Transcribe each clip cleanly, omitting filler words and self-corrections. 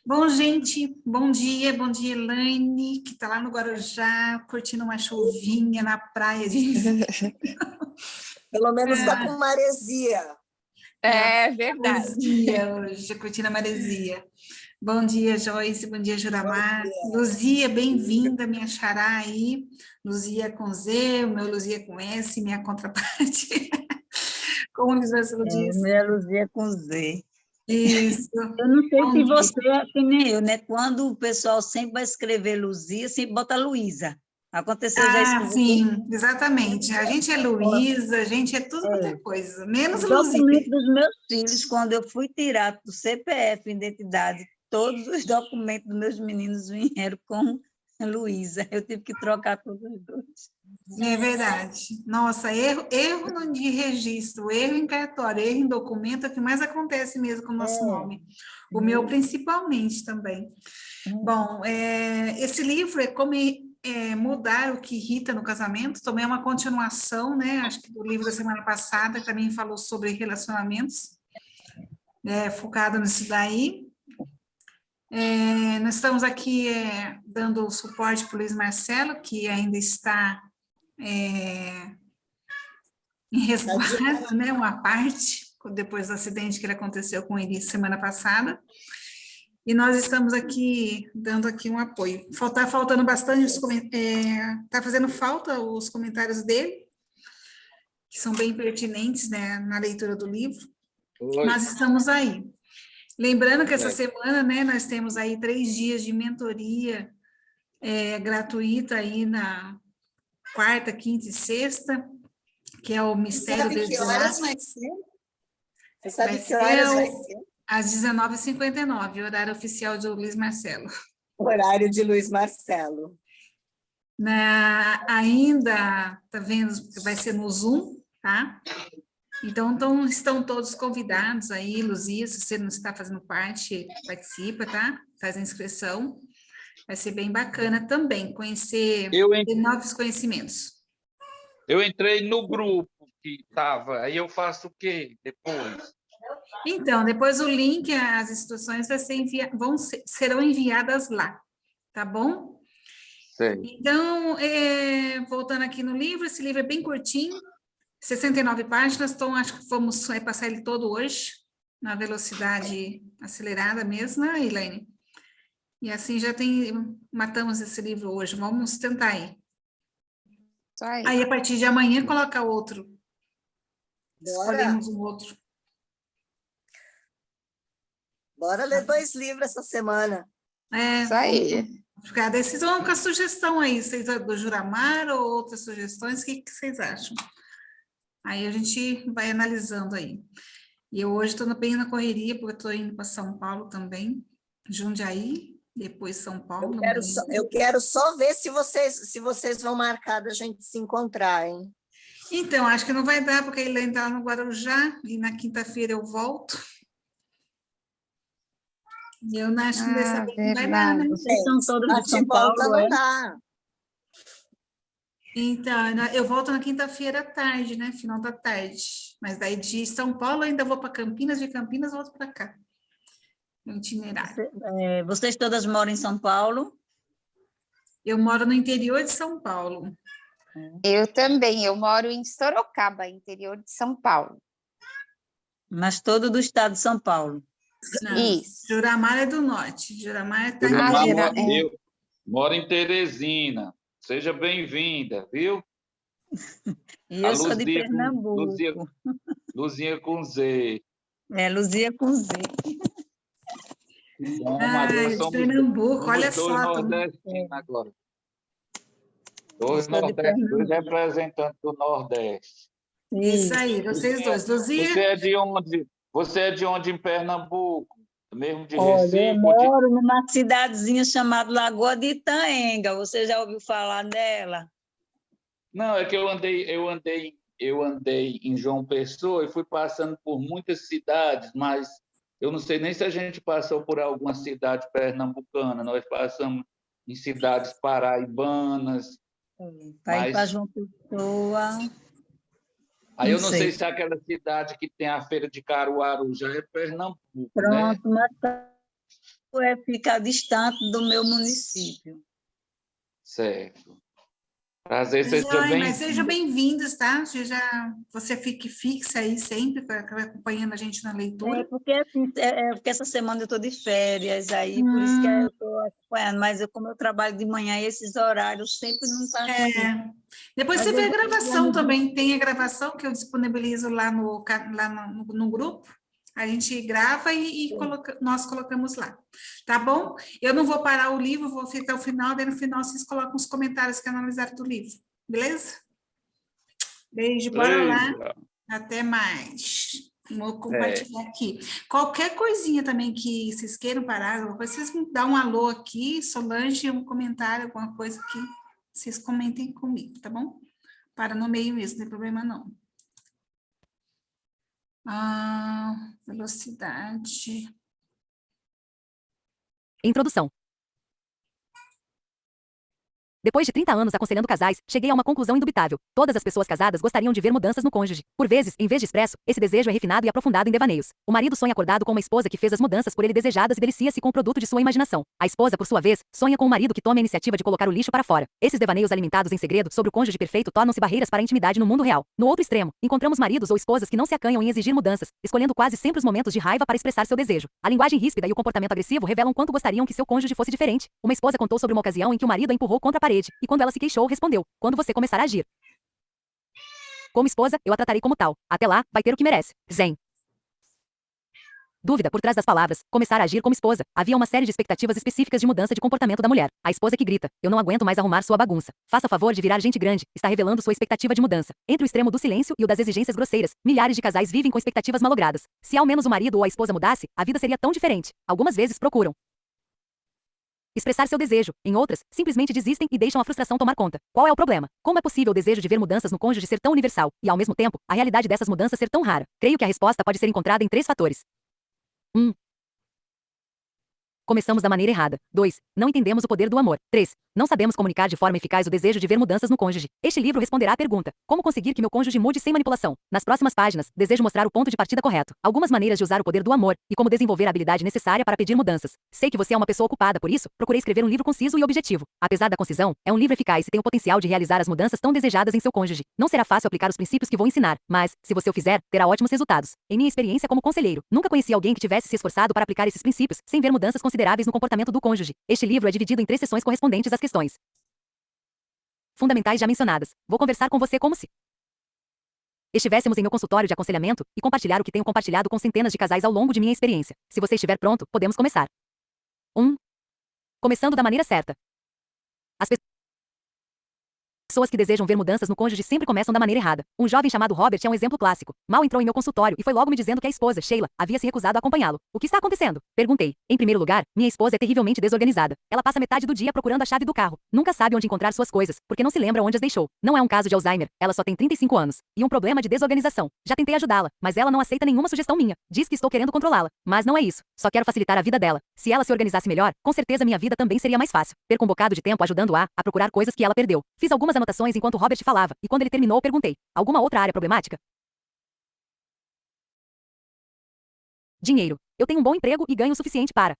Bom, gente, bom dia, Elaine, que está lá no Guarujá, curtindo uma chuvinha na praia de... Pelo menos está Ah, com maresia. É verdade. maresia hoje, curtindo a maresia. Bom dia, Joyce, bom dia, Bom Juramar. dia. Luzia, bem-vinda, minha xará aí. Luzia com Z, o meu Luzia com S, minha contraparte. Como o Luiz Marcelo disse. Minha Luzia com Z. Isso. Eu não sei Bom se dia. você é que nem eu, né? Quando o pessoal sempre vai escrever Luzia, sempre bota Luísa. Aconteceu já isso Ah, com você? sim, exatamente. A gente é Luísa, a gente é tudo quanto é É. coisa, menos Os Luzia. documentos dos meus filhos, quando eu fui tirar do CPF, identidade, todos os documentos dos meus meninos vieram com Luísa. Eu tive que trocar todos os dois. É verdade. Nossa, erro de registro, erro em cartório, erro em documento é o que mais acontece mesmo com o nosso nome. O meu principalmente também. Bom, esse livro é como mudar o que irrita no casamento, também é uma continuação, né? Acho que do livro da semana passada, que também falou sobre relacionamentos, focado nisso daí. Nós estamos aqui dando suporte para o Luiz Marcelo, que ainda está em resguardo, né? Uma parte, depois do acidente que ele aconteceu com ele semana passada. E nós estamos aqui dando aqui um apoio. Está faltando bastante está fazendo falta os comentários dele, que são bem pertinentes, né, na leitura do livro. Oi. Nós estamos aí. Lembrando que essa semana, né, nós temos aí 3 dias de mentoria gratuita aí na quarta, quinta e sexta, que é o Mistério Sabe que horas vai ser? Você sabe que horas vai ser? Às 19h59, horário oficial de Luiz Marcelo. Horário de Luiz Marcelo. Ainda, tá vendo, vai ser no Zoom, tá? Então estão todos convidados aí, Luzia, se você não está fazendo parte, participa, tá? Faz a inscrição. Vai ser bem bacana também, conhecer novos conhecimentos. Eu entrei no grupo que estava, aí eu faço o quê depois? Então, depois o link, as instruções serão enviadas lá, tá bom? Sei. Então, voltando aqui no livro, esse livro é bem curtinho, 69 páginas, então acho que vamos passar ele todo hoje, na velocidade acelerada mesmo, né, Elaine? E assim matamos esse livro hoje, vamos tentar aí. Aí, a partir de amanhã, coloca outro. Escolhemos um outro. Bora ler 2 livros essa semana. Isso aí. Ficar decisão com a sugestão aí, vocês do Juramar ou outras sugestões, o que vocês acham? Aí a gente vai analisando aí. E eu hoje estou bem na correria, porque estou indo para São Paulo também, Jundiaí, depois São Paulo. Eu quero só ver se vocês vão marcar da gente se encontrar, hein? Então, acho que não vai dar, porque ele está no Guarujá, e na quinta-feira eu volto. E eu não acho que dessa vez não vai dar, né? Vocês são todos de São Paulo, não dá. Então, eu volto na quinta-feira à tarde, né? Final da tarde. Mas daí de São Paulo eu ainda vou para Campinas, de Campinas volto para cá. No itinerário. Vocês todas moram em São Paulo? Eu moro no interior de São Paulo. Eu também, eu moro em Sorocaba, interior de São Paulo. Mas todo do estado de São Paulo. Não, Isso. Juramar é do norte. Juramar está Eu moro em Teresina. Seja bem-vinda, viu? E eu sou de Pernambuco. Luzia com Z. Luzia com Z. Bom, de Pernambuco, olha só. Nordestinos agora. Dois representantes do Nordeste. Isso aí, vocês dois. Luzia... Você é de onde? Você é de onde em Pernambuco? Mesmo de Olha, Recife? eu moro numa cidadezinha chamada Lagoa de Itaenga. Você já ouviu falar dela? Não, é que eu andei em João Pessoa e fui passando por muitas cidades, mas eu não sei nem se a gente passou por alguma cidade pernambucana. Nós passamos em cidades paraibanas. Vai para João Pessoa. Aí eu não sei se aquela cidade que tem a feira de Caruaru já é Pernambuco, pronto, né? é ficar distante do meu município. Certo. Prazer, seja Joia, bem-vindo. mas sejam bem-vindos, tá? Você fique fixa aí sempre, acompanhando a gente na leitura. Porque, assim, porque essa semana eu estou de férias, aí por isso que eu estou acompanhando, mas como eu trabalho de manhã, esses horários sempre não estão disponíveis. Depois Mas você vê eu a vou gravação enviando. também, tem a gravação que eu disponibilizo lá no grupo, a gente grava e nós colocamos lá, tá bom? Eu não vou parar o livro, vou ficar ao final, daí no final vocês colocam os comentários que analisaram do livro, beleza? Beijo, bora lá, Eita. até mais. Vou compartilhar aqui. Qualquer coisinha também que vocês queiram parar, vocês me dão um alô aqui, Solange, um comentário, alguma coisa que vocês comentem comigo, tá bom? Para no meio mesmo, não tem problema não. Velocidade. Introdução. Depois de 30 anos aconselhando casais, cheguei a uma conclusão indubitável. Todas as pessoas casadas gostariam de ver mudanças no cônjuge. Por vezes, em vez de expresso, esse desejo é refinado e aprofundado em devaneios. O marido sonha acordado com uma esposa que fez as mudanças por ele desejadas e delicia-se com o produto de sua imaginação. A esposa, por sua vez, sonha com um marido que tome a iniciativa de colocar o lixo para fora. Esses devaneios alimentados em segredo sobre o cônjuge perfeito tornam-se barreiras para a intimidade no mundo real. No outro extremo, encontramos maridos ou esposas que não se acanham em exigir mudanças, escolhendo quase sempre os momentos de raiva para expressar seu desejo. A linguagem ríspida e o comportamento agressivo revelam quanto gostariam que seu cônjuge fosse diferente. Uma esposa contou sobre uma ocasião em que o marido a empurrou contra a parede, e quando ela se queixou, respondeu: "Quando você começar a agir como esposa, eu a tratarei como tal. Até lá, vai ter o que merece." Zen. Dúvida por trás das palavras, começar a agir como esposa. Havia uma série de expectativas específicas de mudança de comportamento da mulher. A esposa que grita: "Eu não aguento mais arrumar sua bagunça. Faça o favor de virar gente grande", está revelando sua expectativa de mudança. Entre o extremo do silêncio e o das exigências grosseiras, milhares de casais vivem com expectativas malogradas. Se ao menos o marido ou a esposa mudasse, a vida seria tão diferente. Algumas vezes procuram expressar seu desejo, em outras, simplesmente desistem e deixam a frustração tomar conta. Qual é o problema? Como é possível o desejo de ver mudanças no cônjuge ser tão universal, e ao mesmo tempo, a realidade dessas mudanças ser tão rara? Creio que a resposta pode ser encontrada em 3 fatores. 1. Começamos da maneira errada. 2. Não entendemos o poder do amor. 3. Não sabemos comunicar de forma eficaz o desejo de ver mudanças no cônjuge. Este livro responderá à pergunta: como conseguir que meu cônjuge mude sem manipulação? Nas próximas páginas, desejo mostrar o ponto de partida correto, algumas maneiras de usar o poder do amor, e como desenvolver a habilidade necessária para pedir mudanças. Sei que você é uma pessoa ocupada, por isso, procurei escrever um livro conciso e objetivo. Apesar da concisão, é um livro eficaz e tem o potencial de realizar as mudanças tão desejadas em seu cônjuge. Não será fácil aplicar os princípios que vou ensinar, mas, se você o fizer, terá ótimos resultados. Em minha experiência como conselheiro, nunca conheci alguém que tivesse se esforçado para aplicar esses princípios, sem ver mudanças consideráveis no comportamento do cônjuge. Este livro é dividido em 3 sessões correspondentes às questões fundamentais já mencionadas. Vou conversar com você como se estivéssemos em meu consultório de aconselhamento e compartilhar o que tenho compartilhado com centenas de casais ao longo de minha experiência. Se você estiver pronto, podemos começar. 1. Começando da maneira certa. As pessoas que desejam ver mudanças no cônjuge sempre começam da maneira errada. Um jovem chamado Robert é um exemplo clássico. Mal entrou em meu consultório e foi logo me dizendo que a esposa, Sheila, havia se recusado a acompanhá-lo. "O que está acontecendo?" Perguntei. "Em primeiro lugar, minha esposa é terrivelmente desorganizada. Ela passa metade do dia procurando a chave do carro. Nunca sabe onde encontrar suas coisas, porque não se lembra onde as deixou. Não é um caso de Alzheimer, ela só tem 35 anos. E um problema de desorganização. Já tentei ajudá-la, mas ela não aceita nenhuma sugestão minha. Diz que estou querendo controlá-la. Mas não é isso. Só quero facilitar a vida dela. Se ela se organizasse melhor, com certeza minha vida também seria mais fácil. Perco um bocado de tempo ajudando-a a procurar coisas que ela perdeu." Fiz algumas anotações enquanto Robert falava, e quando ele terminou perguntei: "Alguma outra área problemática?" "Dinheiro. Eu tenho um bom emprego e ganho o suficiente para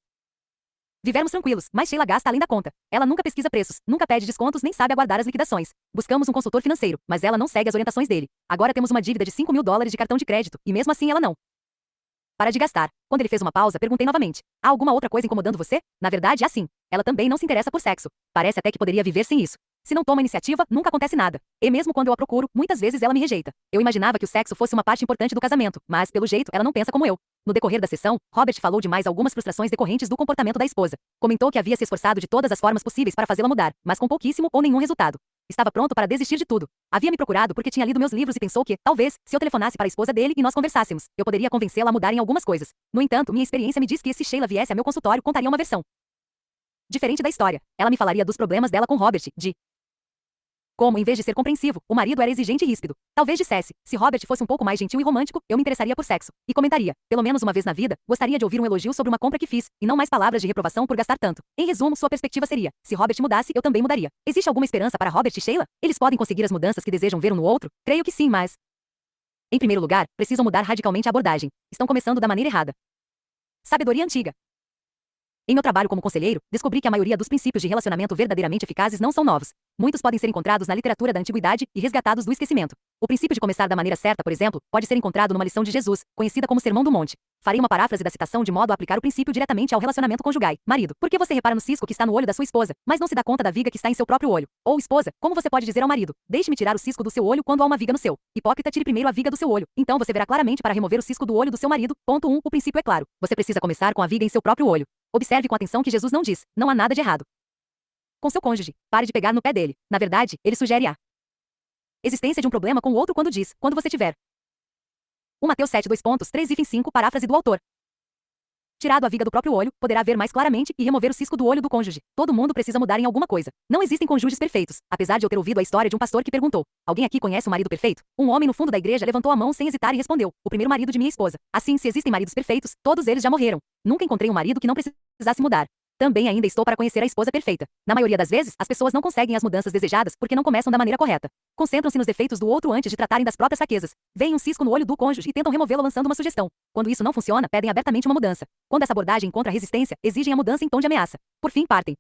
vivermos tranquilos, mas Sheila gasta além da conta. Ela nunca pesquisa preços, nunca pede descontos nem sabe aguardar as liquidações. Buscamos um consultor financeiro, mas ela não segue as orientações dele. Agora temos uma dívida de $5.000 de cartão de crédito, e mesmo assim ela não para de gastar." Quando ele fez uma pausa, perguntei novamente: "Há alguma outra coisa incomodando você?" "Na verdade, há sim. Ela também não se interessa por sexo. Parece até que poderia viver sem isso. Se não toma iniciativa, nunca acontece nada. E mesmo quando eu a procuro, muitas vezes ela me rejeita. Eu imaginava que o sexo fosse uma parte importante do casamento, mas, pelo jeito, ela não pensa como eu." No decorrer da sessão, Robert falou de mais algumas frustrações decorrentes do comportamento da esposa. Comentou que havia se esforçado de todas as formas possíveis para fazê-la mudar, mas com pouquíssimo ou nenhum resultado. Estava pronto para desistir de tudo. Havia me procurado porque tinha lido meus livros e pensou que, talvez, se eu telefonasse para a esposa dele e nós conversássemos, eu poderia convencê-la a mudar em algumas coisas. No entanto, minha experiência me diz que se Sheila viesse a meu consultório, contaria uma versão diferente da história. Ela me falaria dos problemas dela com Robert, de como, em vez de ser compreensivo, o marido era exigente e ríspido. Talvez dissesse: "Se Robert fosse um pouco mais gentil e romântico, eu me interessaria por sexo." E comentaria: "Pelo menos uma vez na vida, gostaria de ouvir um elogio sobre uma compra que fiz, e não mais palavras de reprovação por gastar tanto." Em resumo, sua perspectiva seria: se Robert mudasse, eu também mudaria. Existe alguma esperança para Robert e Sheila? Eles podem conseguir as mudanças que desejam ver um no outro? Creio que sim, mas em primeiro lugar, precisam mudar radicalmente a abordagem. Estão começando da maneira errada. Sabedoria antiga. Em meu trabalho como conselheiro, descobri que a maioria dos princípios de relacionamento verdadeiramente eficazes não são novos. Muitos podem ser encontrados na literatura da antiguidade e resgatados do esquecimento. O princípio de começar da maneira certa, por exemplo, pode ser encontrado numa lição de Jesus, conhecida como Sermão do Monte. Farei uma paráfrase da citação de modo a aplicar o princípio diretamente ao relacionamento conjugal. Marido, por que você repara no cisco que está no olho da sua esposa, mas não se dá conta da viga que está em seu próprio olho? Ou esposa, como você pode dizer ao marido: deixe-me tirar o cisco do seu olho quando há uma viga no seu? Hipócrita, tire primeiro a viga do seu olho. Então você verá claramente para remover o cisco do olho do seu marido. Ponto 1. O princípio é claro. Você precisa começar com a viga em seu próprio olho. Observe com atenção que Jesus não diz: não há nada de errado com seu cônjuge. Pare de pegar no pé dele. Na verdade, ele sugere a existência de um problema com o outro quando diz: quando você tiver 1 Mateus 7, 2.3 e 5, paráfrase do autor. Tirado a viga do próprio olho, poderá ver mais claramente e remover o cisco do olho do cônjuge. Todo mundo precisa mudar em alguma coisa. Não existem cônjuges perfeitos, apesar de eu ter ouvido a história de um pastor que perguntou: alguém aqui conhece um marido perfeito? Um homem no fundo da igreja levantou a mão sem hesitar e respondeu: o primeiro marido de minha esposa. Assim, se existem maridos perfeitos, todos eles já morreram. Nunca encontrei um marido que não precisasse mudar. Também ainda estou para conhecer a esposa perfeita. Na maioria das vezes, as pessoas não conseguem as mudanças desejadas porque não começam da maneira correta. Concentram-se nos defeitos do outro antes de tratarem das próprias fraquezas. Veem um cisco no olho do cônjuge e tentam removê-lo lançando uma sugestão. Quando isso não funciona, pedem abertamente uma mudança. Quando essa abordagem encontra resistência, exigem a mudança em tom de ameaça. Por fim, partem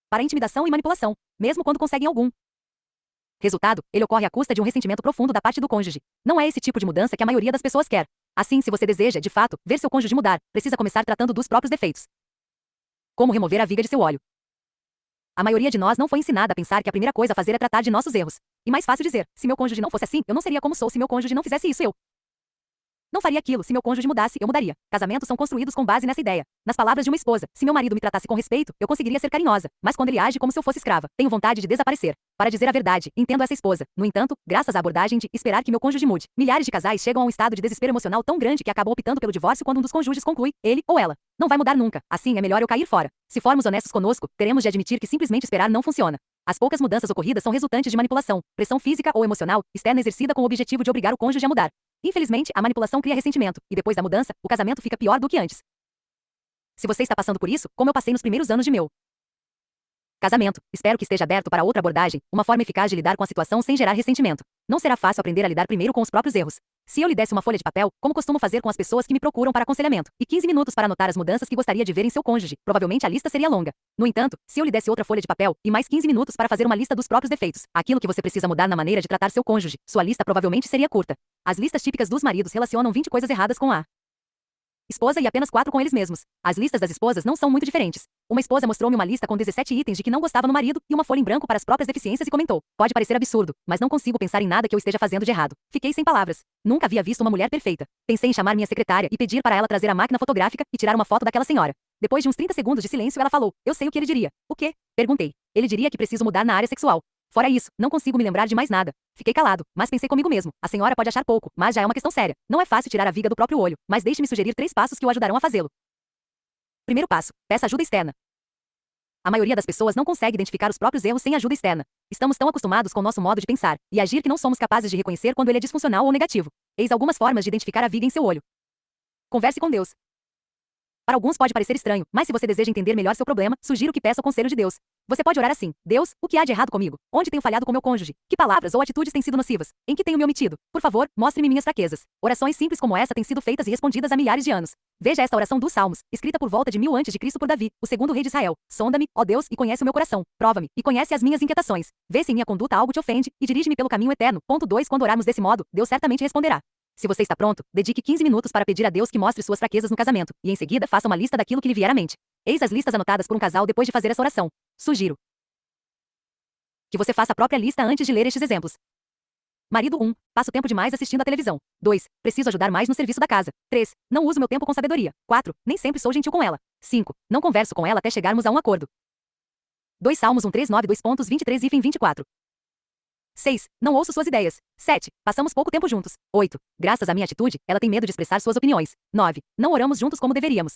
para a intimidação e manipulação, mesmo quando conseguem algum resultado, ele ocorre à custa de um ressentimento profundo da parte do cônjuge. Não é esse tipo de mudança que a maioria das pessoas quer. Assim, se você deseja, de fato, ver seu cônjuge mudar, precisa começar tratando dos próprios defeitos. Como remover a viga de seu olho? A maioria de nós não foi ensinada a pensar que a primeira coisa a fazer é tratar de nossos erros. E mais fácil dizer: se meu cônjuge não fosse assim, eu não seria como sou. Se meu cônjuge não fizesse isso, eu não faria aquilo. Se meu cônjuge mudasse, eu mudaria. Casamentos são construídos com base nessa ideia. Nas palavras de uma esposa: se meu marido me tratasse com respeito, eu conseguiria ser carinhosa. Mas quando ele age como se eu fosse escrava, tenho vontade de desaparecer. Para dizer a verdade, entendo essa esposa. No entanto, graças à abordagem de esperar que meu cônjuge mude, milhares de casais chegam a um estado de desespero emocional tão grande que acabam optando pelo divórcio quando um dos cônjuges conclui: ele ou ela não vai mudar nunca. Assim, é melhor eu cair fora. Se formos honestos conosco, teremos de admitir que simplesmente esperar não funciona. As poucas mudanças ocorridas são resultantes de manipulação, pressão física ou emocional, externa exercida com o objetivo de obrigar o cônjuge a mudar. Infelizmente, a manipulação cria ressentimento, e depois da mudança, o casamento fica pior do que antes. Se você está passando por isso, como eu passei nos primeiros anos de meu casamento, espero que esteja aberto para outra abordagem, uma forma eficaz de lidar com a situação sem gerar ressentimento. Não será fácil aprender a lidar primeiro com os próprios erros. Se eu lhe desse uma folha de papel, como costumo fazer com as pessoas que me procuram para aconselhamento, e 15 minutos para anotar as mudanças que gostaria de ver em seu cônjuge, provavelmente a lista seria longa. No entanto, se eu lhe desse outra folha de papel, e mais 15 minutos para fazer uma lista dos próprios defeitos, aquilo que você precisa mudar na maneira de tratar seu cônjuge, sua lista provavelmente seria curta. As listas típicas dos maridos relacionam 20 coisas erradas com a esposa e apenas 4 com eles mesmos. As listas das esposas não são muito diferentes. Uma esposa mostrou-me uma lista com 17 itens de que não gostava no marido e uma folha em branco para as próprias deficiências e comentou: pode parecer absurdo, mas não consigo pensar em nada que eu esteja fazendo de errado. Fiquei sem palavras. Nunca havia visto uma mulher perfeita. Pensei em chamar minha secretária e pedir para ela trazer a máquina fotográfica e tirar uma foto daquela senhora. Depois de uns 30 segundos de silêncio, ela falou: eu sei o que ele diria. O quê? Perguntei. Ele diria que preciso mudar na área sexual. Fora isso, não consigo me lembrar de mais nada. Fiquei calado, mas pensei comigo mesmo: a senhora pode achar pouco, mas já é uma questão séria. Não é fácil tirar a viga do próprio olho, mas deixe-me sugerir 3 passos que o ajudarão a fazê-lo. Primeiro passo: peça ajuda externa. A maioria das pessoas não consegue identificar os próprios erros sem ajuda externa. Estamos tão acostumados com o nosso modo de pensar e agir que não somos capazes de reconhecer quando ele é disfuncional ou negativo. Eis algumas formas de identificar a viga em seu olho. Converse com Deus. Para alguns pode parecer estranho, mas se você deseja entender melhor seu problema, sugiro que peça o conselho de Deus. Você pode orar assim: Deus, o que há de errado comigo? Onde tenho falhado com meu cônjuge? Que palavras ou atitudes têm sido nocivas? Em que tenho me omitido? Por favor, mostre-me minhas fraquezas. Orações simples como essa têm sido feitas e respondidas há milhares de anos. Veja esta oração dos Salmos, escrita por volta de 1000 a.C. por Davi, o segundo rei de Israel. Sonda-me, ó Deus, e conhece o meu coração. Prova-me, e conhece as minhas inquietações. Vê se em minha conduta algo te ofende, e dirige-me pelo caminho eterno. Ponto 2. Quando orarmos desse modo, Deus certamente responderá. Se você está pronto, dedique 15 minutos para pedir a Deus que mostre suas fraquezas no casamento, e em seguida faça uma lista daquilo que lhe vier à mente. Eis as listas anotadas por um casal depois de fazer essa oração. Sugiro que você faça a própria lista antes de ler estes exemplos. Marido 1. Passo tempo demais assistindo à televisão. 2. Preciso ajudar mais no serviço da casa. 3. Não uso meu tempo com sabedoria. 4. Nem sempre sou gentil com ela. 5. Não converso com ela até chegarmos a um acordo. 2 Salmos 1:3, 2.23 e 24. 6. Não ouço suas ideias. 7. Passamos pouco tempo juntos. 8. Graças à minha atitude, ela tem medo de expressar suas opiniões. 9. Não oramos juntos como deveríamos.